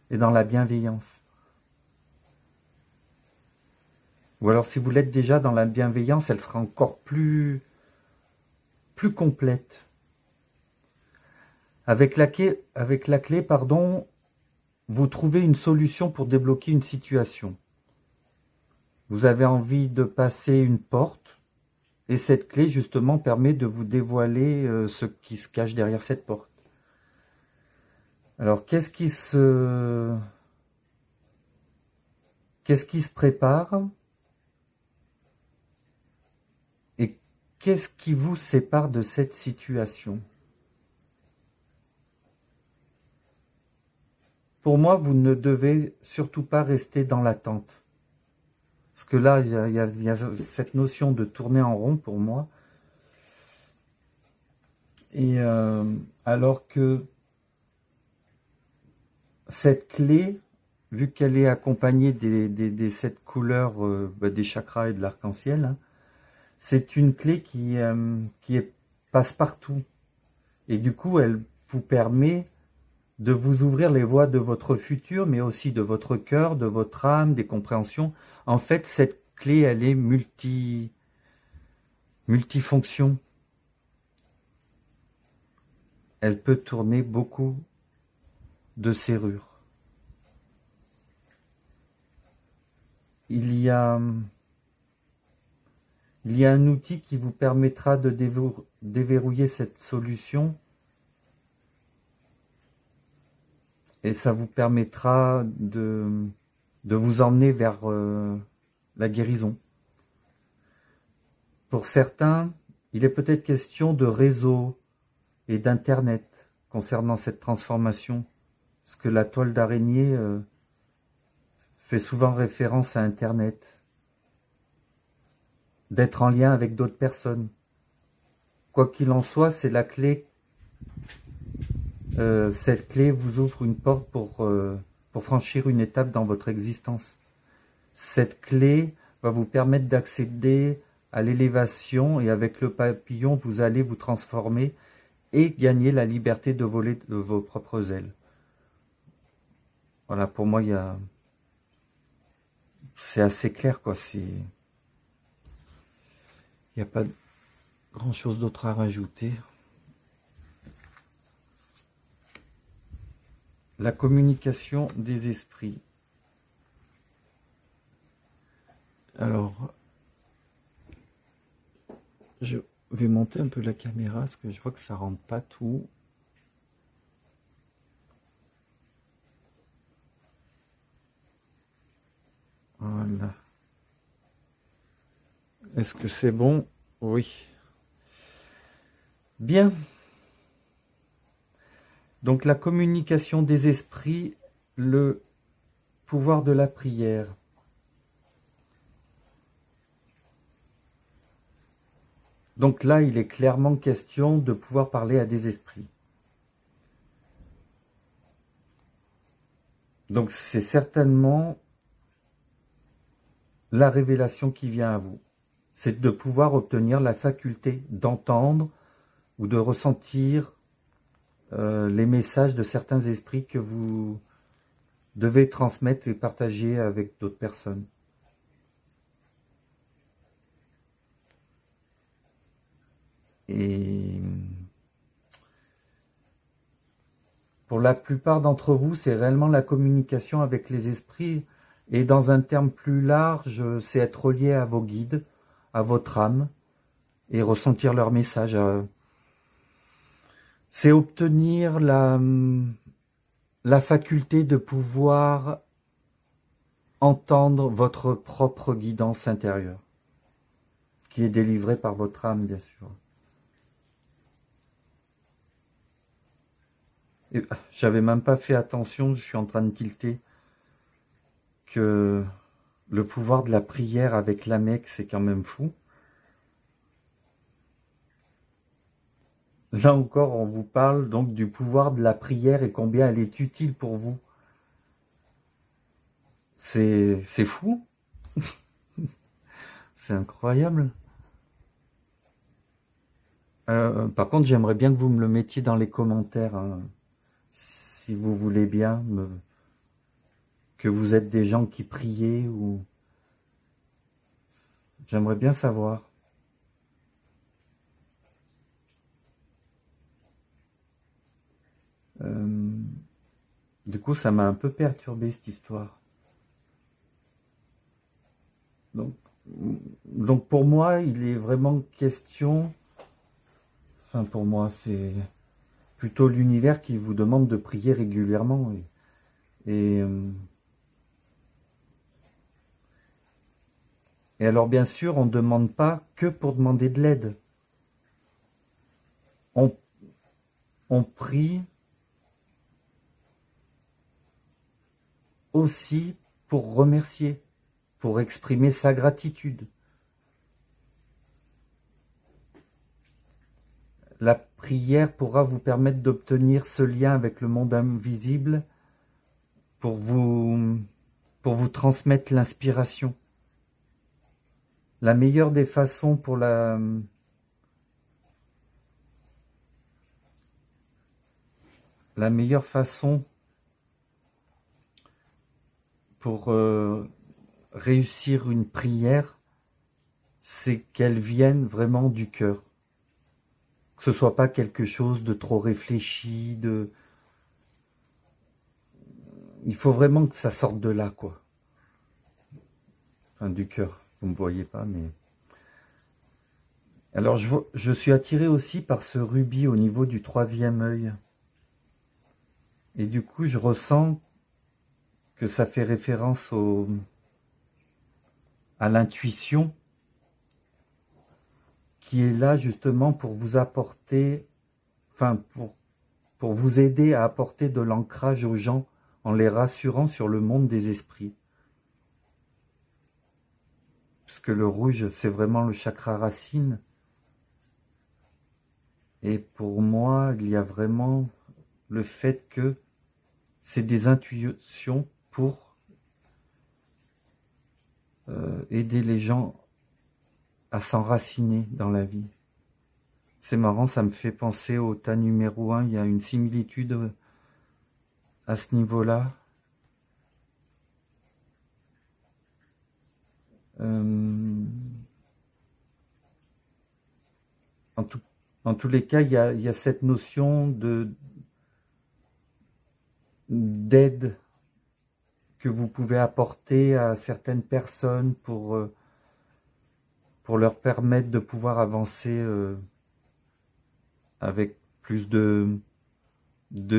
et dans la bienveillance. Ou alors si vous l'êtes déjà dans la bienveillance, elle sera encore plus complète. Avec la clé, pardon, vous trouvez une solution pour débloquer une situation. Vous avez envie de passer une porte, et cette clé, justement, permet de vous dévoiler ce qui se cache derrière cette porte. Alors, qu'est-ce qui se prépare? Et qu'est-ce qui vous sépare de cette situation? Pour moi, vous ne devez surtout pas rester dans l'attente. Parce que là, il y a cette notion de tourner en rond pour moi. Et alors que cette clé, vu qu'elle est accompagnée des 7 couleurs des chakras et de l'arc-en-ciel, hein, c'est une clé qui est passe-partout. Et du coup, elle vous permet de vous ouvrir les voies de votre futur, mais aussi de votre cœur, de votre âme, des compréhensions. En fait, cette clé, elle est multifonction. Elle peut tourner beaucoup de serrures. Il y a un outil qui vous permettra de déverrouiller cette solution. Et ça vous permettra de vous emmener vers la guérison. Pour certains, il est peut-être question de réseau et d'internet concernant cette transformation. Parce que la toile d'araignée fait souvent référence à internet. D'être en lien avec d'autres personnes. Quoi qu'il en soit, c'est la clé. Cette clé vous ouvre une porte pour franchir une étape dans votre existence. Cette clé va vous permettre d'accéder à l'élévation et avec le papillon, vous allez vous transformer et gagner la liberté de voler de vos propres ailes. Voilà, pour moi, c'est assez clair, quoi. Il n'y a pas grand-chose d'autre à rajouter. La communication des esprits. Alors, je vais monter un peu la caméra parce que je vois que ça rentre pas tout. Voilà. Est-ce que c'est bon? Oui. Bien. Donc la communication des esprits, le pouvoir de la prière. Donc là, il est clairement question de pouvoir parler à des esprits. Donc c'est certainement la révélation qui vient à vous. C'est de pouvoir obtenir la faculté d'entendre ou de ressentir les messages de certains esprits que vous devez transmettre et partager avec d'autres personnes. Et pour la plupart d'entre vous, c'est réellement la communication avec les esprits. Et dans un terme plus large, c'est être relié à vos guides, à votre âme, et ressentir leur message. C'est obtenir la faculté de pouvoir entendre votre propre guidance intérieure, qui est délivrée par votre âme, bien sûr. J'avais même pas fait attention, je suis en train de tilter, que le pouvoir de la prière avec la Mecque, c'est quand même fou. Là encore, on vous parle donc du pouvoir de la prière et combien elle est utile pour vous. C'est fou, c'est incroyable. Par contre, j'aimerais bien que vous me le mettiez dans les commentaires, hein, si vous voulez bien, que vous êtes des gens qui priez ou... J'aimerais bien savoir. Du coup, ça m'a un peu perturbé cette histoire. Donc pour moi, il est vraiment question... Enfin, pour moi, c'est plutôt l'univers qui vous demande de prier régulièrement. Et, et alors, bien sûr, on ne demande pas que pour demander de l'aide. On prie aussi pour remercier, pour exprimer sa gratitude. La prière pourra vous permettre d'obtenir ce lien avec le monde invisible pour vous transmettre l'inspiration. La meilleure des façons pour la meilleure façon pour réussir une prière, c'est qu'elle vienne vraiment du cœur. Que ce soit pas quelque chose de trop réfléchi, il faut vraiment que ça sorte de là, quoi. Enfin, du cœur. Vous me voyez pas, mais... Alors, je suis attiré aussi par ce rubis au niveau du 3e œil. Et du coup, je ressens que ça fait référence à l'intuition qui est là justement pour vous apporter, enfin, pour vous aider à apporter de l'ancrage aux gens en les rassurant sur le monde des esprits. Puisque le rouge, c'est vraiment le chakra racine. Et pour moi, il y a vraiment le fait que c'est des intuitions pour aider les gens à s'enraciner dans la vie. C'est marrant, ça me fait penser au tas numéro 1, il y a une similitude à ce niveau-là. En tous les cas, il y a cette notion d'aide que vous pouvez apporter à certaines personnes pour leur permettre de pouvoir avancer avec plus de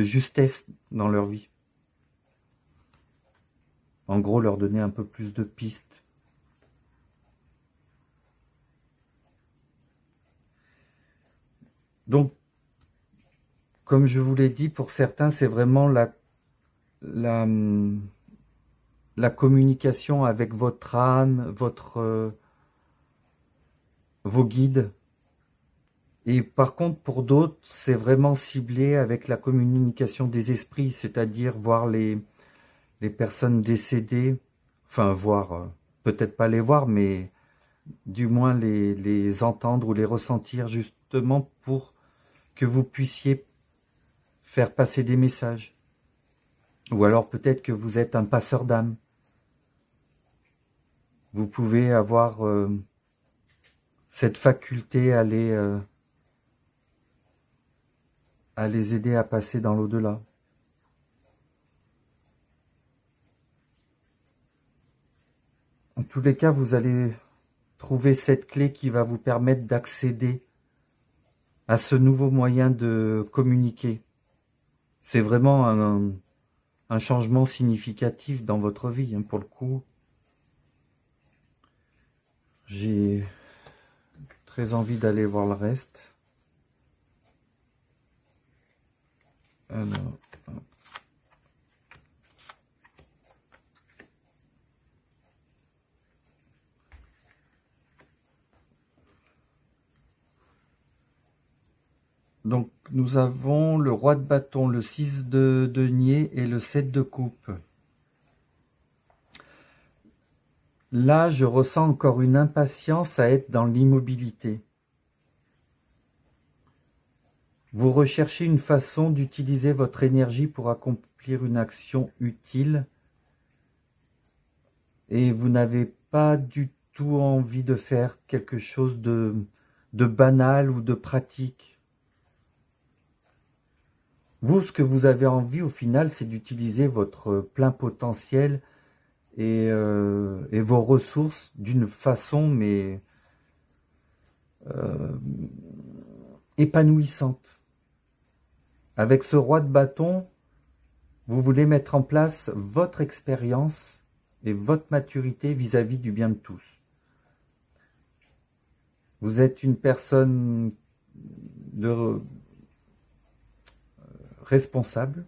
justesse dans leur vie. En gros, leur donner un peu plus de pistes. Donc, comme je vous l'ai dit, pour certains, c'est vraiment la communication avec votre âme, vos guides. Et par contre, pour d'autres, c'est vraiment ciblé avec la communication des esprits, c'est-à-dire voir les personnes décédées, enfin voir, peut-être pas les voir, mais du moins les entendre ou les ressentir justement pour que vous puissiez faire passer des messages. Ou alors peut-être que vous êtes un passeur d'âme. Vous pouvez avoir cette faculté à les aider à passer dans l'au-delà. En tous les cas, vous allez trouver cette clé qui va vous permettre d'accéder à ce nouveau moyen de communiquer. C'est vraiment un changement significatif dans votre vie, hein, pour le coup. J'ai très envie d'aller voir le reste. Alors... Donc nous avons le roi de bâton, le 6 de denier et le 7 de coupe. Là, je ressens encore une impatience à être dans l'immobilité. Vous recherchez une façon d'utiliser votre énergie pour accomplir une action utile et vous n'avez pas du tout envie de faire quelque chose de banal ou de pratique. Vous, ce que vous avez envie au final, c'est d'utiliser votre plein potentiel et vos ressources d'une façon mais épanouissante. Avec ce roi de bâton, vous voulez mettre en place votre expérience et votre maturité vis-à-vis du bien de tous. Vous êtes une personne responsable.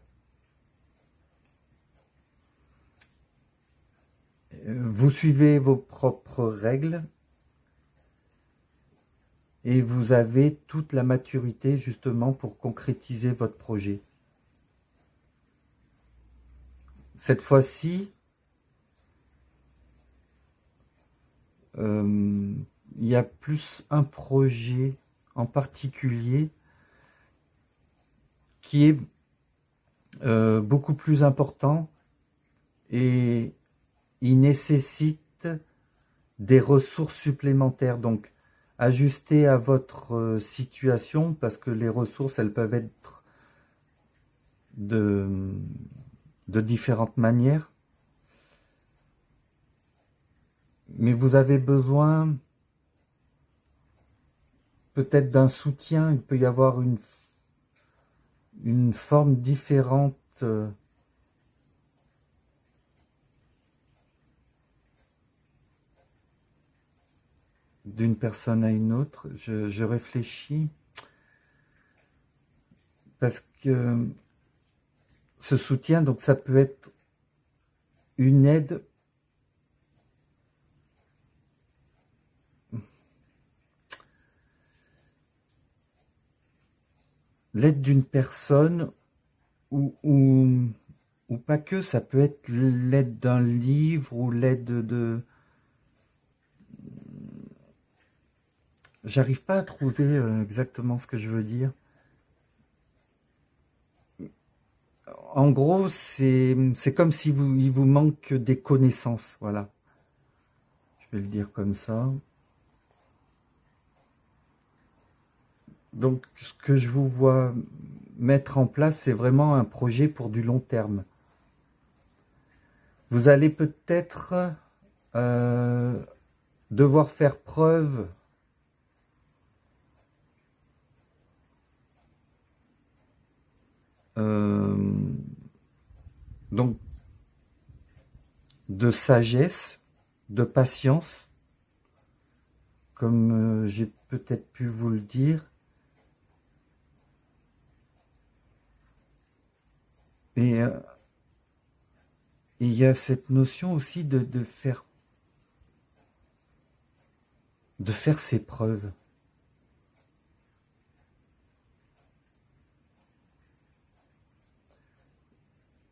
Vous suivez vos propres règles et vous avez toute la maturité justement pour concrétiser votre projet. Cette fois-ci, il y a plus un projet en particulier qui est beaucoup plus important et il nécessite des ressources supplémentaires. Donc, ajustez à votre situation parce que les ressources, elles peuvent être de différentes manières. Mais vous avez besoin peut-être d'un soutien. Il peut y avoir une forme différente d'une personne à une autre. Je réfléchis parce que ce soutien, donc ça peut être une aide l'aide d'une personne ou pas que, ça peut être l'aide d'un livre ou l'aide de... J'arrive pas à trouver exactement ce que je veux dire. En gros, c'est comme si il vous manque des connaissances, voilà. Je vais le dire comme ça. Donc, ce que je vous vois mettre en place, c'est vraiment un projet pour du long terme. Vous allez peut-être devoir faire preuve donc de sagesse, de patience, comme j'ai peut-être pu vous le dire. Et il y a cette notion aussi de faire ses preuves.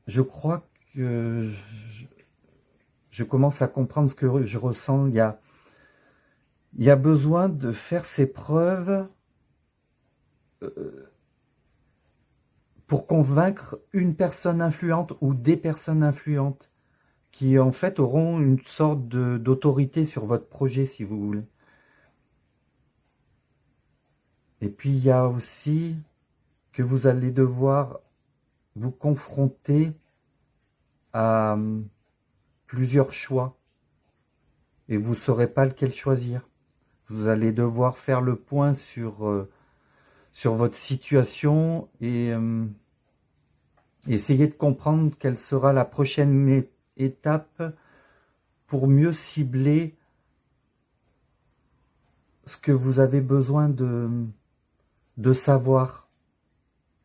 Je crois que je commence à comprendre ce que je ressens. Il y a besoin de faire ses preuves pour convaincre une personne influente ou des personnes influentes qui en fait auront une sorte d'autorité sur votre projet si vous voulez. Et puis il y a aussi que vous allez devoir vous confronter à plusieurs choix et vous ne saurez pas lequel choisir. Vous allez devoir faire le point sur votre situation et essayer de comprendre quelle sera la prochaine étape pour mieux cibler ce que vous avez besoin de savoir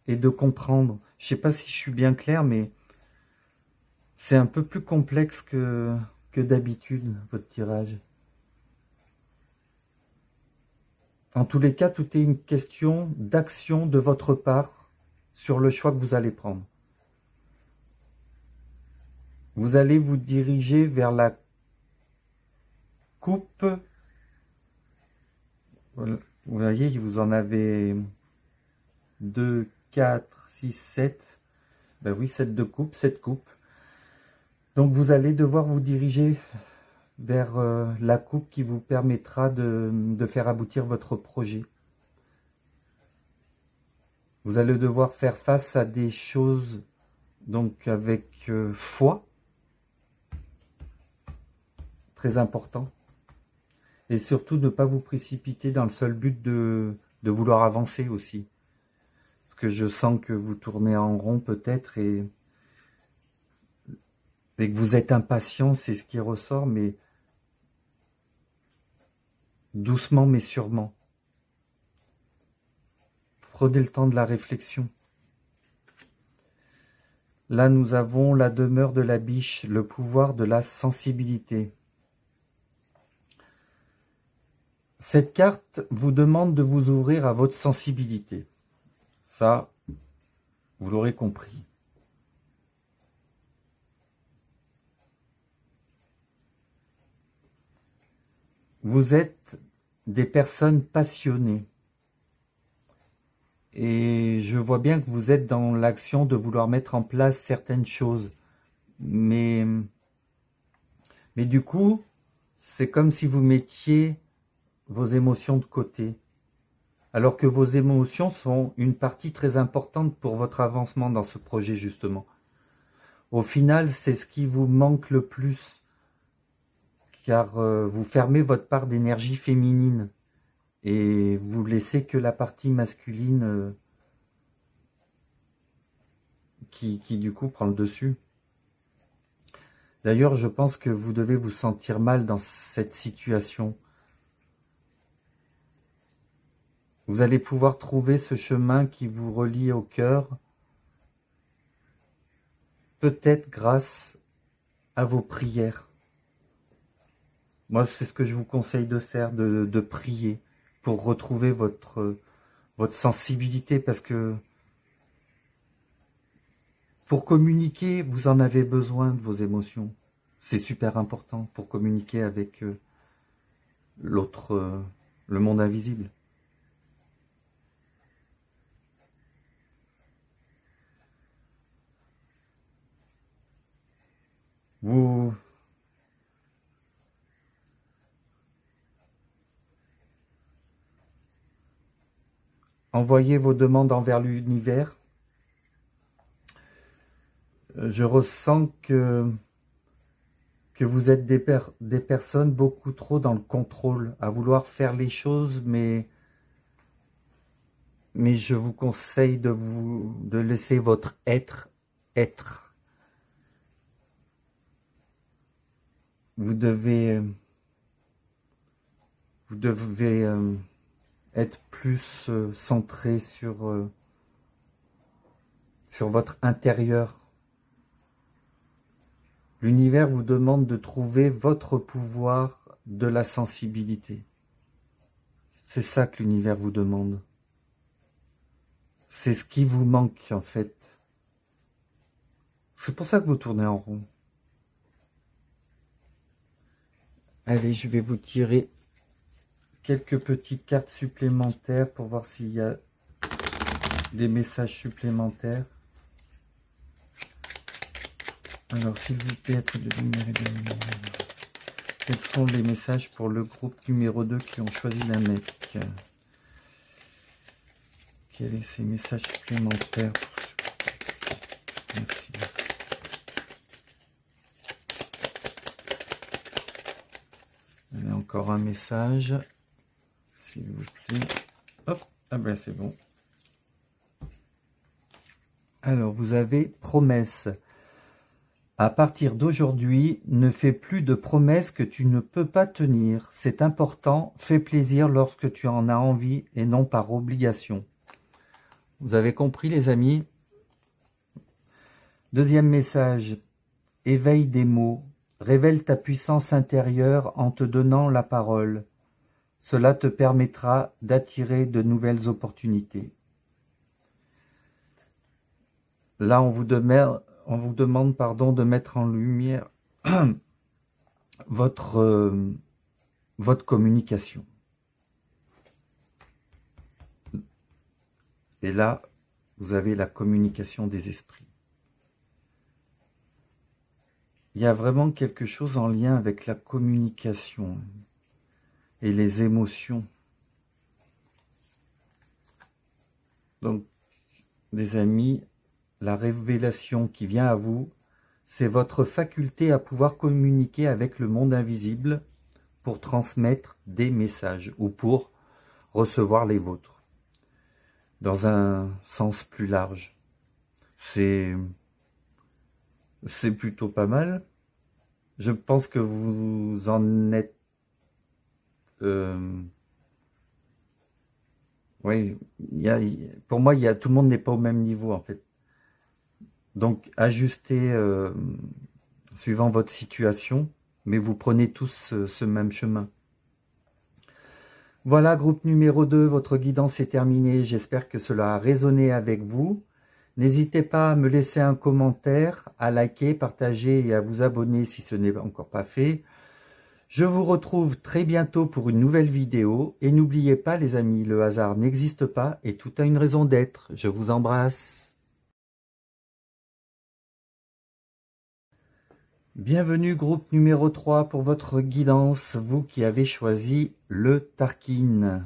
et de comprendre. Je ne sais pas si je suis bien clair, mais c'est un peu plus complexe que d'habitude, votre tirage. En tous les cas, tout est une question d'action de votre part sur le choix que vous allez prendre. Vous allez vous diriger vers la coupe. Vous voyez, vous en avez 2, 4, 6, 7. Ben oui, 7 de coupe, 7 coupes. Donc vous allez devoir vous diriger vers la coupe qui vous permettra de faire aboutir votre projet. Vous allez devoir faire face à des choses donc avec foi, très important. Et surtout ne pas vous précipiter dans le seul but de vouloir avancer aussi. Parce que je sens que vous tournez en rond peut-être et que vous êtes impatient, c'est ce qui ressort, mais doucement mais sûrement. Prenez le temps de la réflexion. Là, nous avons la demeure de la biche, le pouvoir de la sensibilité. Cette carte vous demande de vous ouvrir à votre sensibilité. Ça, vous l'aurez compris. Vous êtes des personnes passionnées. Et je vois bien que vous êtes dans l'action de vouloir mettre en place certaines choses. Mais du coup, c'est comme si vous mettiez vos émotions de côté. Alors que vos émotions sont une partie très importante pour votre avancement dans ce projet, justement. Au final, c'est ce qui vous manque le plus. Car vous fermez votre part d'énergie féminine. Et vous laissez que la partie masculine qui du coup prend le dessus. D'ailleurs, je pense que vous devez vous sentir mal dans cette situation. Vous allez pouvoir trouver ce chemin qui vous relie au cœur, peut-être grâce à vos prières. Moi, c'est ce que je vous conseille de faire, de prier pour retrouver votre sensibilité, parce que pour communiquer, vous en avez besoin de vos émotions. C'est super important pour communiquer avec l'autre, le monde invisible. Vous envoyez vos demandes envers l'univers. Je ressens que vous êtes des personnes beaucoup trop dans le contrôle, à vouloir faire les choses, mais je vous conseille de laisser votre être. Vous devez être plus centré sur votre intérieur. L'univers vous demande de trouver votre pouvoir de la sensibilité. C'est ça que l'univers vous demande. C'est ce qui vous manque en fait. C'est pour ça que vous tournez en rond. Allez, je vais vous tirer quelques petites cartes supplémentaires pour voir s'il y a des messages supplémentaires. Alors, s'il vous plaît, être de lumière et de lumière. Quels sont les messages pour le groupe numéro 2 qui ont choisi la mec? Quels sont ces messages supplémentaires? Merci. Allez, encore un message. S'il vous plaît. Hop, ah ben c'est bon. Alors, vous avez promesse. À partir d'aujourd'hui, ne fais plus de promesses que tu ne peux pas tenir. C'est important, fais plaisir lorsque tu en as envie et non par obligation. Vous avez compris les amis? Deuxième message, éveille des mots. Révèle ta puissance intérieure en te donnant la parole. Cela te permettra d'attirer de nouvelles opportunités. Là, on vous demande de mettre en lumière votre communication. Et là, vous avez la communication des esprits. Il y a vraiment quelque chose en lien avec la communication et les émotions. Donc, les amis, la révélation qui vient à vous, c'est votre faculté à pouvoir communiquer avec le monde invisible pour transmettre des messages ou pour recevoir les vôtres. Dans un sens plus large. C'est plutôt pas mal. Je pense que vous en êtes... oui, pour moi, tout le monde n'est pas au même niveau en fait. Donc, ajustez suivant votre situation, mais vous prenez tous ce même chemin. Voilà, groupe numéro 2, votre guidance est terminée. J'espère que cela a résonné avec vous. N'hésitez pas à me laisser un commentaire, à liker, partager et à vous abonner si ce n'est encore pas fait. Je vous retrouve très bientôt pour une nouvelle vidéo. Et n'oubliez pas les amis, le hasard n'existe pas et tout a une raison d'être. Je vous embrasse. Bienvenue groupe numéro 3 pour votre guidance, vous qui avez choisi le Tarkin.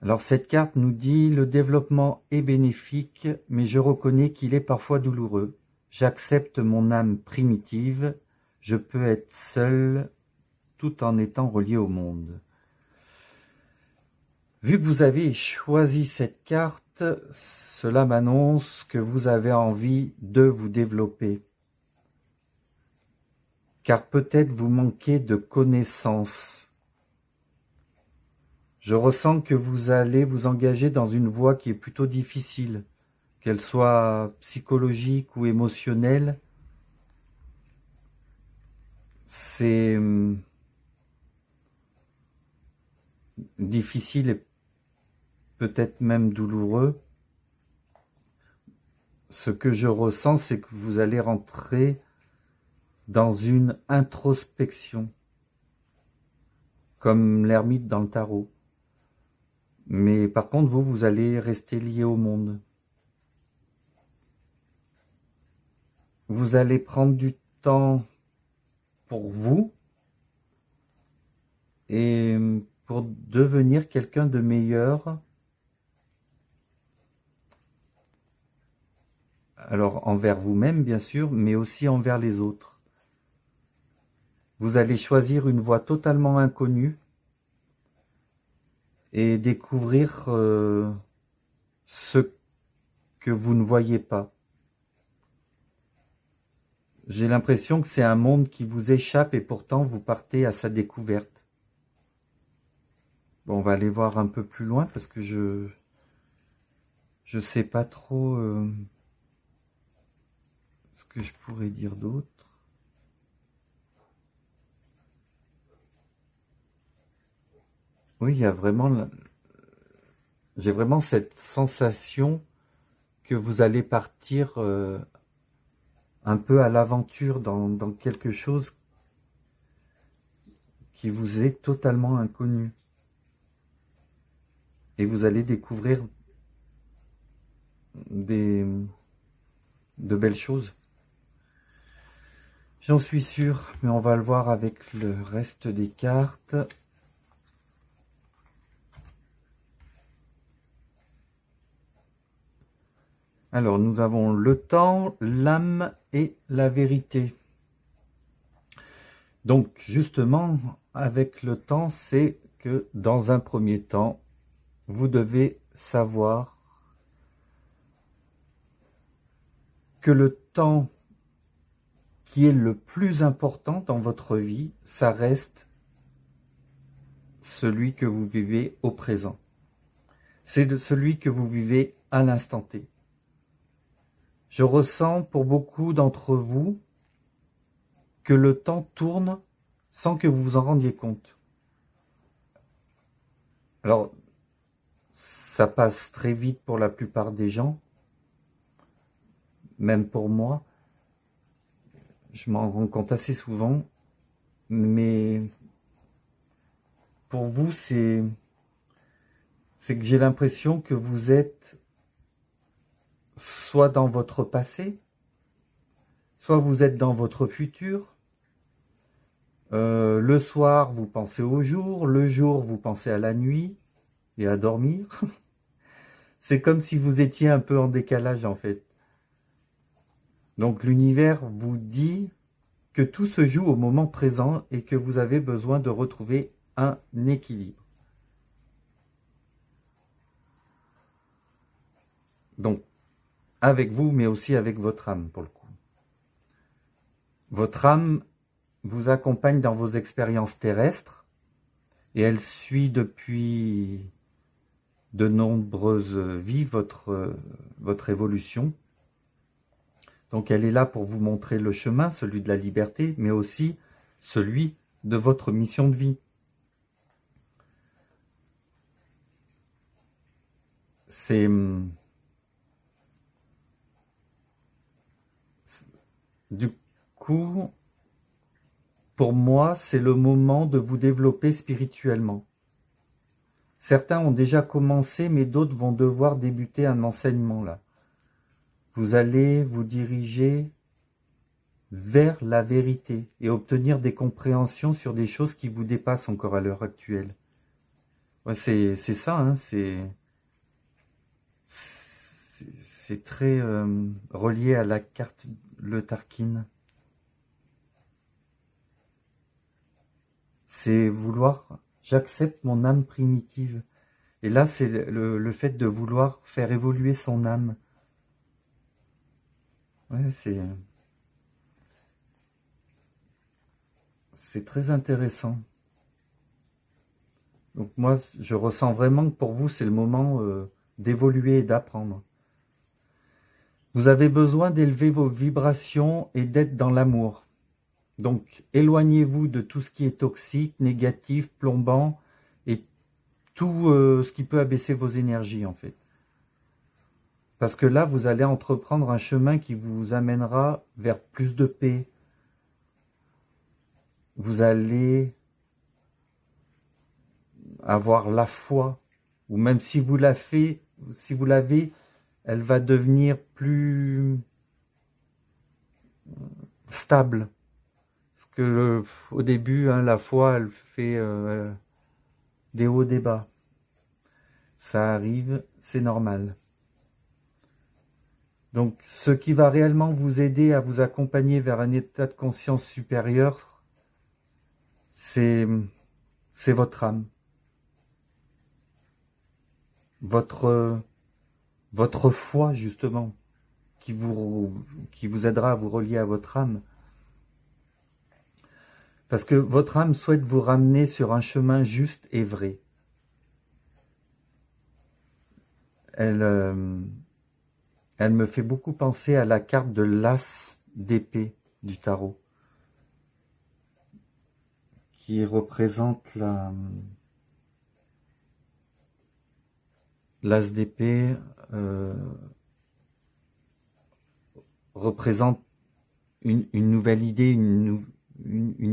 Alors cette carte nous dit le développement est bénéfique, mais je reconnais qu'il est parfois douloureux. J'accepte mon âme primitive, je peux être seul tout en étant relié au monde. Vu que vous avez choisi cette carte, cela m'annonce que vous avez envie de vous développer. Car peut-être vous manquez de connaissances. Je ressens que vous allez vous engager dans une voie qui est plutôt difficile, qu'elle soit psychologique ou émotionnelle. C'est difficile et peut-être même douloureux. Ce que je ressens, c'est que vous allez rentrer dans une introspection, comme l'ermite dans le tarot. Mais par contre, vous allez rester lié au monde. Vous allez prendre du temps pour vous et pour devenir quelqu'un de meilleur. Alors envers vous-même, bien sûr, mais aussi envers les autres. Vous allez choisir une voie totalement inconnue et découvrir ce que vous ne voyez pas. J'ai l'impression que c'est un monde qui vous échappe et pourtant vous partez à sa découverte. Bon, on va aller voir un peu plus loin parce que je sais pas trop ce que je pourrais dire d'autre. Oui, il y a vraiment, j'ai vraiment cette sensation que vous allez partir un peu à l'aventure dans quelque chose qui vous est totalement inconnu. Et vous allez découvrir de belles choses. J'en suis sûr, mais on va le voir avec le reste des cartes. Alors, nous avons le temps, l'âme et la vérité. Donc, justement, avec le temps, c'est que dans un premier temps, vous devez savoir que le temps qui est le plus important dans votre vie, ça reste celui que vous vivez au présent. C'est celui que vous vivez à l'instant T. Je ressens pour beaucoup d'entre vous que le temps tourne sans que vous vous en rendiez compte. Alors, ça passe très vite pour la plupart des gens, même pour moi. Je m'en rends compte assez souvent, mais pour vous, c'est que j'ai l'impression que vous êtes soit dans votre passé, soit vous êtes dans votre futur. Le soir, vous pensez au jour, le jour, vous pensez à la nuit et à dormir. C'est comme si vous étiez un peu en décalage en fait. Donc l'univers vous dit que tout se joue au moment présent et que vous avez besoin de retrouver un équilibre. Donc, avec vous, mais aussi avec votre âme, pour le coup. Votre âme vous accompagne dans vos expériences terrestres et elle suit depuis de nombreuses vies votre évolution. Donc elle est là pour vous montrer le chemin, celui de la liberté, mais aussi celui de votre mission de vie. C'est du coup, pour moi, c'est le moment de vous développer spirituellement. Certains ont déjà commencé, mais d'autres vont devoir débuter un enseignement là. Vous allez vous diriger vers la vérité et obtenir des compréhensions sur des choses qui vous dépassent encore à l'heure actuelle. Ouais, c'est ça, hein, c'est très relié à la carte Le Tarkin. C'est vouloir, j'accepte mon âme primitive. Et là, c'est le fait de vouloir faire évoluer son âme. Ouais, c'est très intéressant. Donc moi, je ressens vraiment que pour vous, c'est le moment d'évoluer et d'apprendre. Vous avez besoin d'élever vos vibrations et d'être dans l'amour. Donc, éloignez-vous de tout ce qui est toxique, négatif, plombant et tout ce qui peut abaisser vos énergies, en fait. Parce que là, vous allez entreprendre un chemin qui vous amènera vers plus de paix. Vous allez avoir la foi, ou même si vous l'avez, elle va devenir plus stable. Parce que au début, hein, la foi, elle fait des hauts, des bas. Ça arrive, c'est normal. Donc, ce qui va réellement vous aider à vous accompagner vers un état de conscience supérieur, c'est votre âme. Votre foi, justement, qui vous aidera à vous relier à votre âme. Parce que votre âme souhaite vous ramener sur un chemin juste et vrai. Elle me fait beaucoup penser à la carte de l'As d'épée du tarot, qui représente l'As d'épée représente une nouvelle idée, une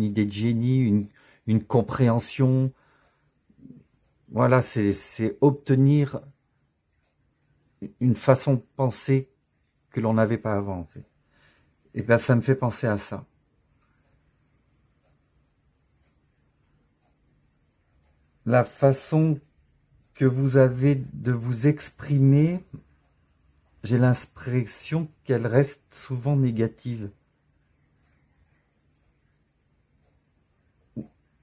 idée de génie, une compréhension. Voilà, c'est obtenir une façon de penser que l'on n'avait pas avant, en fait. Et bien, ça me fait penser à ça. La façon que vous avez de vous exprimer, j'ai l'impression qu'elle reste souvent négative.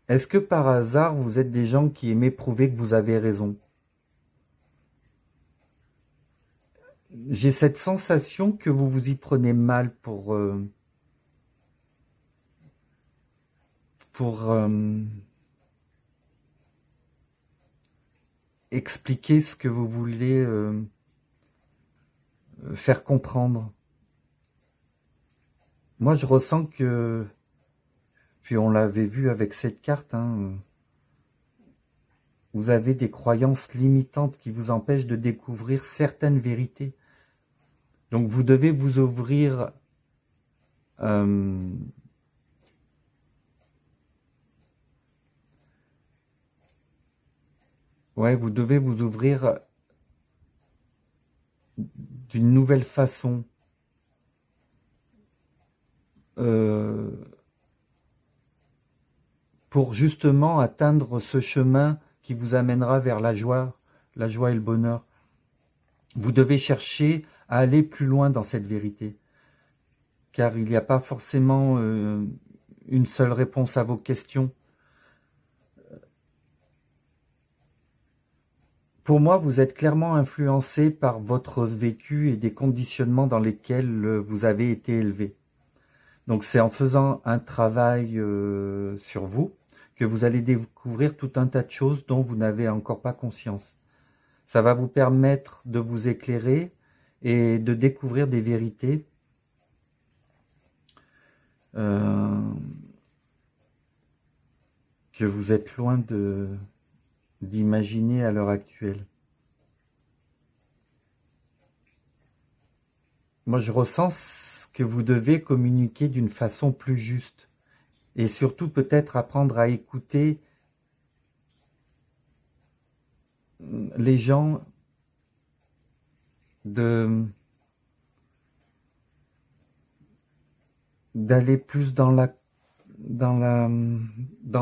Est-ce que par hasard, vous êtes des gens qui aiment prouver que vous avez raison? J'ai cette sensation que vous vous y prenez mal pour expliquer ce que vous voulez faire comprendre. Moi, je ressens que, puis on l'avait vu avec cette carte, hein, vous avez des croyances limitantes qui vous empêchent de découvrir certaines vérités. Donc vous devez vous ouvrir vous devez vous ouvrir d'une nouvelle façon. Pour justement atteindre ce chemin qui vous amènera vers la joie et le bonheur. Vous devez chercher à aller plus loin dans cette vérité, car il n'y a pas forcément une seule réponse à vos questions. Pour moi, vous êtes clairement influencé par votre vécu et des conditionnements dans lesquels vous avez été élevé. Donc c'est en faisant un travail sur vous que vous allez découvrir tout un tas de choses dont vous n'avez encore pas conscience. Ça va vous permettre de vous éclairer et de découvrir des vérités que vous êtes loin d'imaginer à l'heure actuelle. Moi, je ressens que vous devez communiquer d'une façon plus juste et surtout peut-être apprendre à écouter les gens d'aller plus dans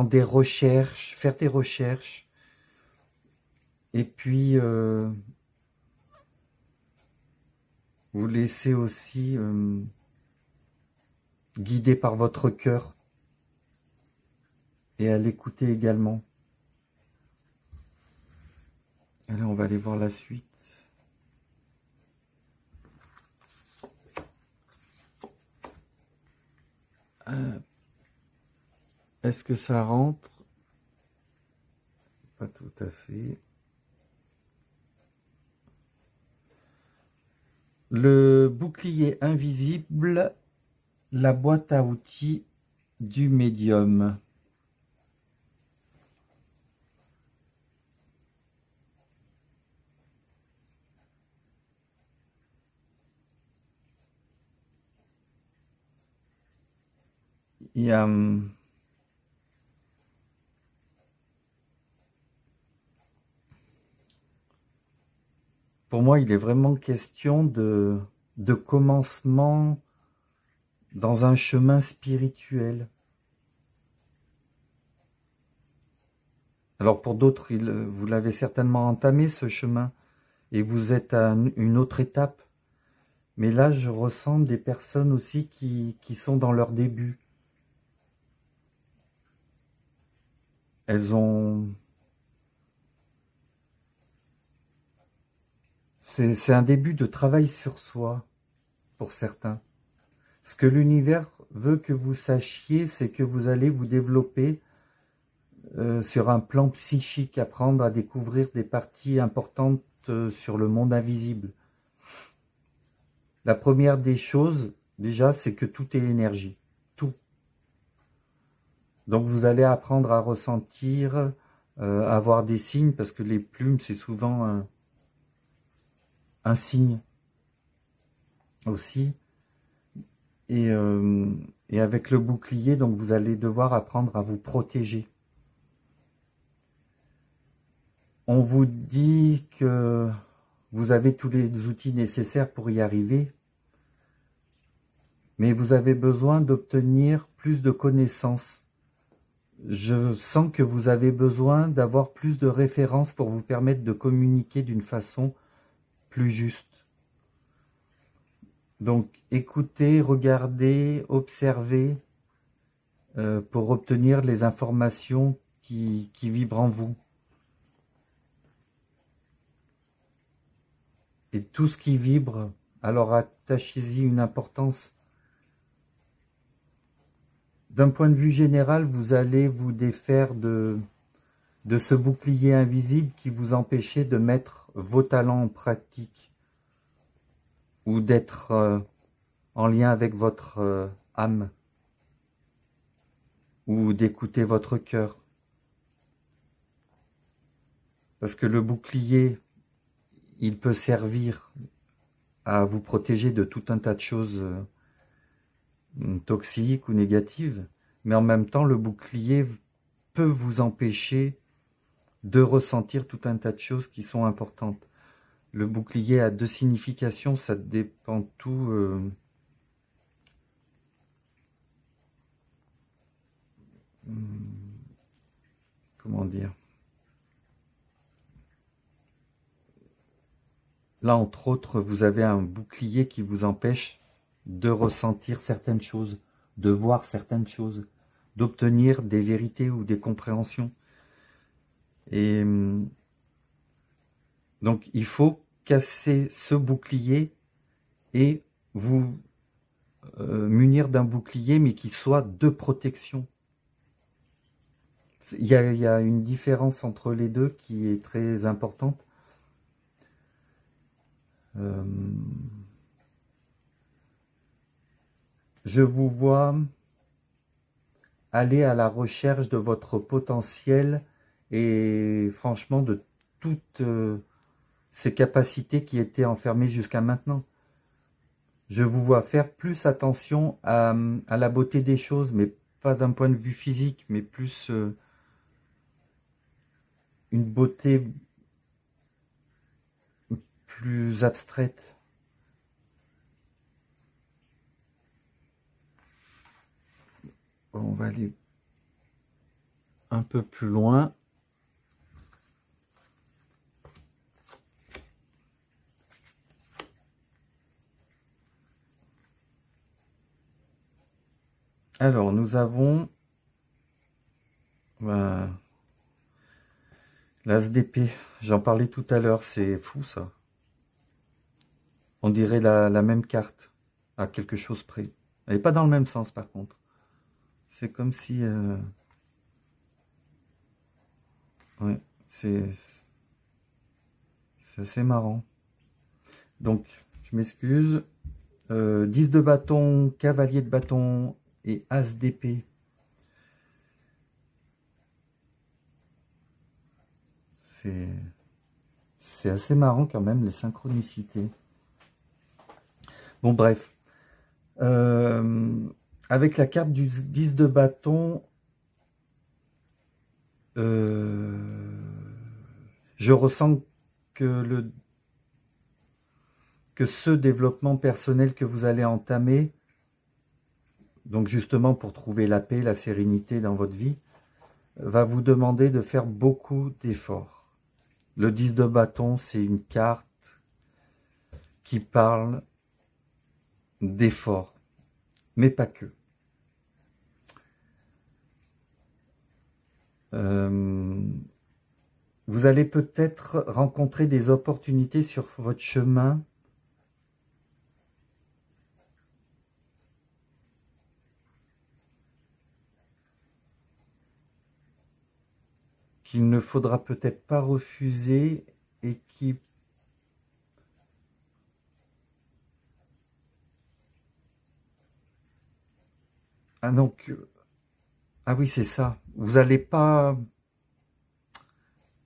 des recherches, faire des recherches et puis vous laisser aussi guider par votre cœur et à l'écouter également. Allez, on va aller voir la suite. Est-ce que ça rentre? Pas tout à fait. Le bouclier invisible, la boîte à outils du médium. Il y a pour moi, il est vraiment question de commencement dans un chemin spirituel. Alors pour d'autres, vous l'avez certainement entamé ce chemin et vous êtes à une autre étape. Mais là, je ressens des personnes aussi qui sont dans leur début. Elles ont... C'est un début de travail sur soi, pour certains. Ce que l'univers veut que vous sachiez, c'est que vous allez vous développer sur un plan psychique, apprendre à découvrir des parties importantes sur le monde invisible. La première des choses, déjà, c'est que tout est énergie. Tout. Donc vous allez apprendre à ressentir, à avoir des signes, parce que les plumes, c'est souvent un signe aussi. Et avec le bouclier, donc vous allez devoir apprendre à vous protéger. On vous dit que vous avez tous les outils nécessaires pour y arriver, mais vous avez besoin d'obtenir plus de connaissances. Je sens que vous avez besoin d'avoir plus de références pour vous permettre de communiquer d'une façon plus juste. Donc écoutez, regardez, observez pour obtenir les informations qui vibrent en vous. Et tout ce qui vibre, alors attachez-y une importance. D'un point de vue général, vous allez vous défaire de ce bouclier invisible qui vous empêchait de mettre vos talents en pratique ou d'être en lien avec votre âme ou d'écouter votre cœur. Parce que le bouclier, il peut servir à vous protéger de tout un tas de choses toxiques ou négatives, mais en même temps, le bouclier peut vous empêcher de ressentir tout un tas de choses qui sont importantes. Le bouclier a deux significations, ça dépend tout. Comment dire? Là, entre autres, vous avez un bouclier qui vous empêche de ressentir certaines choses, de voir certaines choses, d'obtenir des vérités ou des compréhensions. Et donc, il faut casser ce bouclier et vous munir d'un bouclier, mais qui soit de protection. Il y a une différence entre les deux qui est très importante. Je vous vois aller à la recherche de votre potentiel et franchement de toutes ces capacités qui étaient enfermées jusqu'à maintenant. Je vous vois faire plus attention à la beauté des choses, mais pas d'un point de vue physique, mais plus une beauté plus abstraite. Bon, on va aller un peu plus loin. Alors, nous avons l'as d'épée. J'en parlais tout à l'heure, c'est fou ça. On dirait la même carte, à quelque chose près. Elle n'est pas dans le même sens par contre. C'est comme si... Ouais, c'est assez marrant. Donc, je m'excuse. 10 de bâton, cavalier de bâton et as d'épée. C'est assez marrant quand même, les synchronicités. Bon, bref. Avec la carte du 10 de bâton, je ressens que ce développement personnel que vous allez entamer, donc justement pour trouver la paix, la sérénité dans votre vie, va vous demander de faire beaucoup d'efforts. Le 10 de bâton, c'est une carte qui parle d'efforts, mais pas que. Vous allez peut-être rencontrer des opportunités sur votre chemin qu'il ne faudra peut-être pas refuser et qui ah oui, c'est ça. Vous n'allez pas...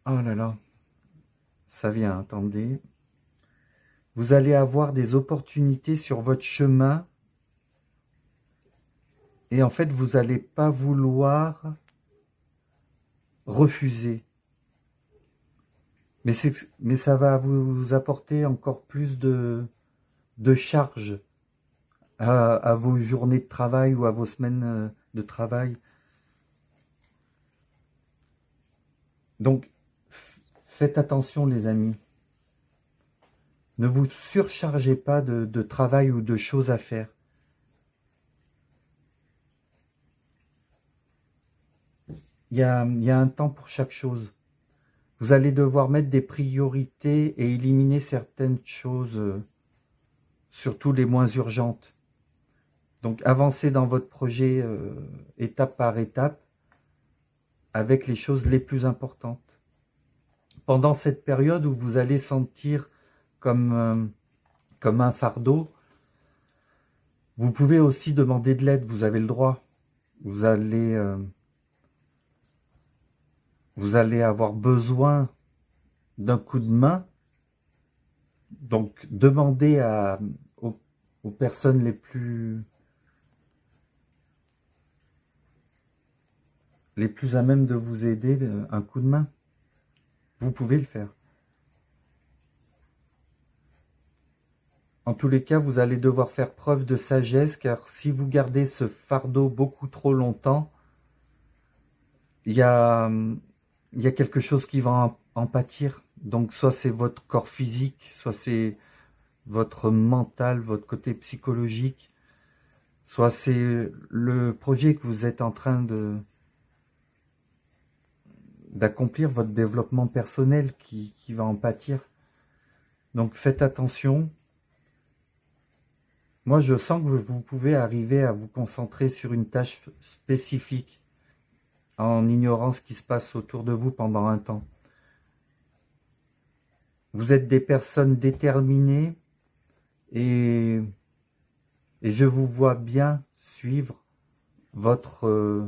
Oh là là. Ça vient, attendez. Vous allez avoir des opportunités sur votre chemin. Et en fait, vous n'allez pas vouloir refuser. Mais ça va vous apporter encore plus de charge à vos journées de travail ou à vos semaines de travail. Donc, faites attention les amis. Ne vous surchargez pas de travail ou de choses à faire. Il y a un temps pour chaque chose. Vous allez devoir mettre des priorités et éliminer certaines choses, surtout les moins urgentes. Donc avancez dans votre projet étape par étape avec les choses les plus importantes. Pendant cette période où vous allez sentir comme un fardeau, vous pouvez aussi demander de l'aide, vous avez le droit. Vous allez avoir besoin d'un coup de main. Donc, demandez aux personnes les plus à même de vous aider un coup de main. Vous pouvez le faire. En tous les cas, vous allez devoir faire preuve de sagesse, car si vous gardez ce fardeau beaucoup trop longtemps, il y a quelque chose qui va en pâtir. Donc, soit c'est votre corps physique, soit c'est votre mental, votre côté psychologique, soit c'est le projet que vous êtes en train d'accomplir, votre développement personnel qui va en pâtir. Donc faites attention. Moi, je sens que vous pouvez arriver à vous concentrer sur une tâche spécifique en ignorant ce qui se passe autour de vous pendant un temps. Vous êtes des personnes déterminées et je vous vois bien suivre votre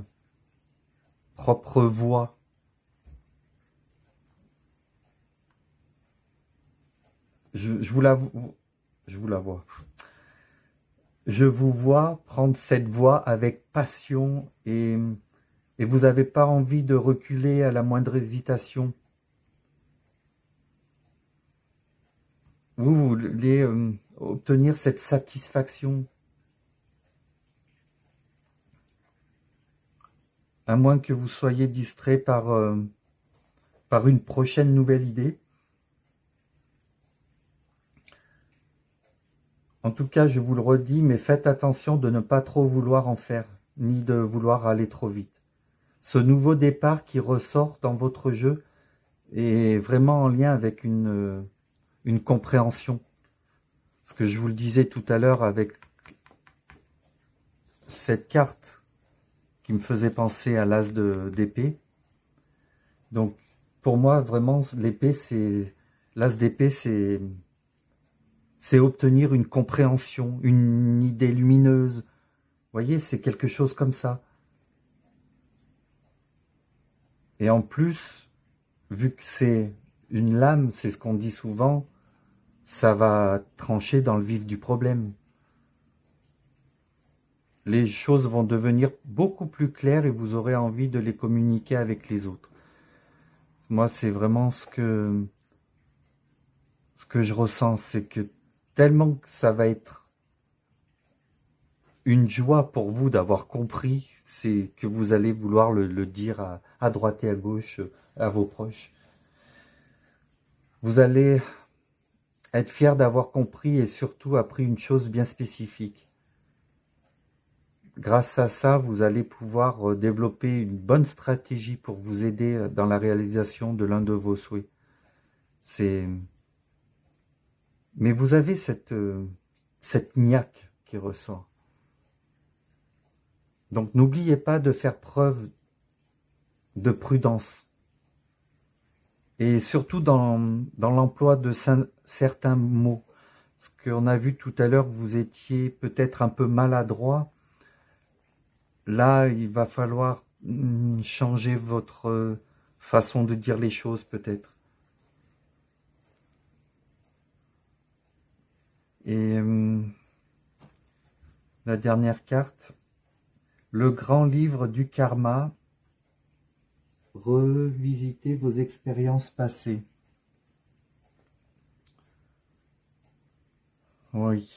propre voie. Je vous la vois. Je vous vois prendre cette voie avec passion et vous n'avez pas envie de reculer à la moindre hésitation. Vous voulez obtenir cette satisfaction. À moins que vous soyez distrait par une prochaine nouvelle idée. En tout cas, je vous le redis, mais faites attention de ne pas trop vouloir en faire, ni de vouloir aller trop vite. Ce nouveau départ qui ressort dans votre jeu est vraiment en lien avec une compréhension. Ce que je vous le disais tout à l'heure avec cette carte qui me faisait penser à l'as d'épée. Donc, pour moi, vraiment, l'as d'épée, c'est obtenir une compréhension, une idée lumineuse. Vous voyez, c'est quelque chose comme ça. Et en plus, vu que c'est une lame, c'est ce qu'on dit souvent, ça va trancher dans le vif du problème. Les choses vont devenir beaucoup plus claires et vous aurez envie de les communiquer avec les autres. Moi, c'est vraiment ce que je ressens, c'est que tellement que ça va être une joie pour vous d'avoir compris, c'est que vous allez vouloir le dire à droite et à gauche, à vos proches. Vous allez être fier d'avoir compris et surtout appris une chose bien spécifique. Grâce à ça, vous allez pouvoir développer une bonne stratégie pour vous aider dans la réalisation de l'un de vos souhaits. Mais vous avez cette niaque qui ressort. Donc n'oubliez pas de faire preuve de prudence. Et surtout dans l'emploi de certains mots. Parce qu'on a vu tout à l'heure que vous étiez peut-être un peu maladroit. Là, il va falloir changer votre façon de dire les choses peut-être. Et la dernière carte, le grand livre du karma, revisitez vos expériences passées. Oui.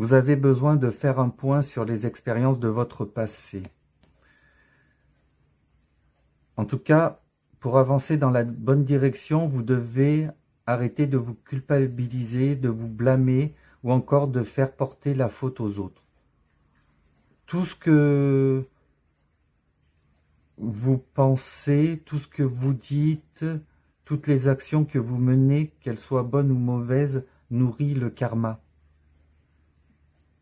Vous avez besoin de faire un point sur les expériences de votre passé. En tout cas, pour avancer dans la bonne direction, vous devez arrêter de vous culpabiliser, de vous blâmer ou encore de faire porter la faute aux autres. Tout ce que vous pensez, tout ce que vous dites, toutes les actions que vous menez, qu'elles soient bonnes ou mauvaises, nourrit le karma.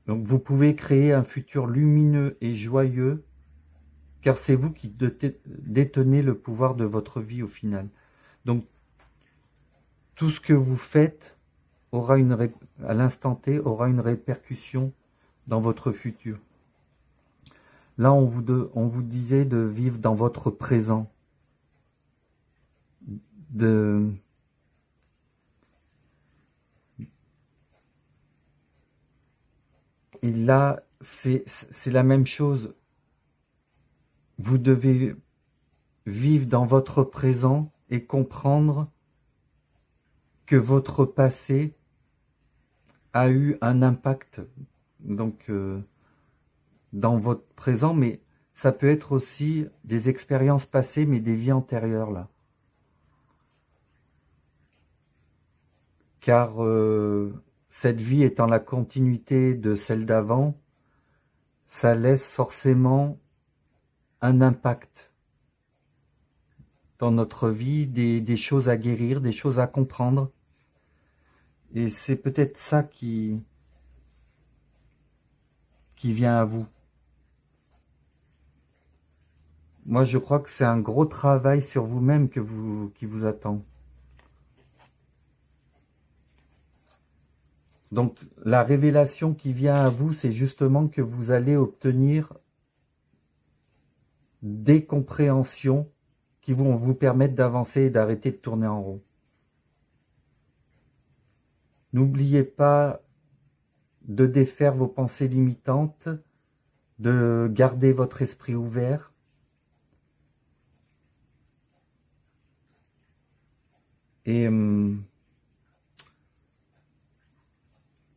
Donc vous pouvez créer un futur lumineux et joyeux, car c'est vous qui détenez le pouvoir de votre vie au final. Donc tout ce que vous faites aura à l'instant T, aura une répercussion dans votre futur. Là, on vous disait de vivre dans votre présent, et là, c'est la même chose. Vous devez vivre dans votre présent et comprendre que votre passé a eu un impact donc dans votre présent, mais ça peut être aussi des expériences passées, mais des vies antérieures là. Car cette vie étant la continuité de celle d'avant, ça laisse forcément un impact dans notre vie, des choses à guérir, des choses à comprendre. Et c'est peut-être ça qui vient à vous. Moi, je crois que c'est un gros travail sur vous-même qui vous attend. Donc, la révélation qui vient à vous, c'est justement que vous allez obtenir des compréhensions qui vont vous permettre d'avancer et d'arrêter de tourner en rond. N'oubliez pas de défaire vos pensées limitantes, de garder votre esprit ouvert. Et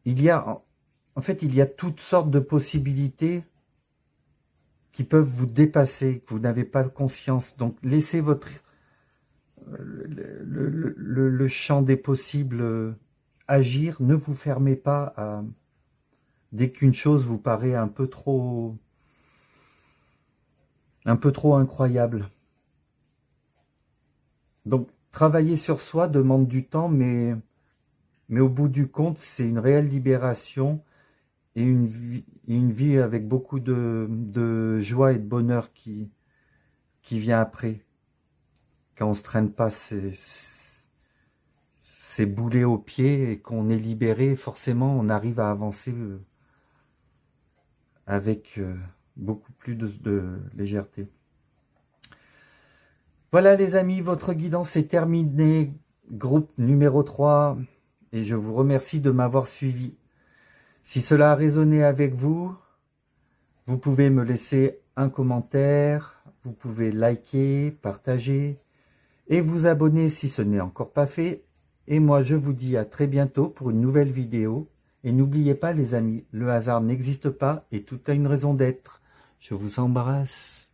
il y a toutes sortes de possibilités qui peuvent vous dépasser, que vous n'avez pas conscience. Donc laissez le champ des possibles agir. Ne vous fermez pas à dès qu'une chose vous paraît un peu trop incroyable. Donc travailler sur soi demande du temps, mais au bout du compte, c'est une réelle libération et une vie avec beaucoup de joie et de bonheur qui vient après. Quand on ne se traîne pas ces boulets aux pieds et qu'on est libéré, forcément on arrive à avancer avec beaucoup plus de légèreté. Voilà les amis, votre guidance est terminée, groupe numéro 3, et je vous remercie de m'avoir suivi. Si cela a résonné avec vous, vous pouvez me laisser un commentaire, vous pouvez liker, partager et vous abonner si ce n'est encore pas fait. Et moi je vous dis à très bientôt pour une nouvelle vidéo. Et n'oubliez pas les amis, le hasard n'existe pas et tout a une raison d'être. Je vous embrasse.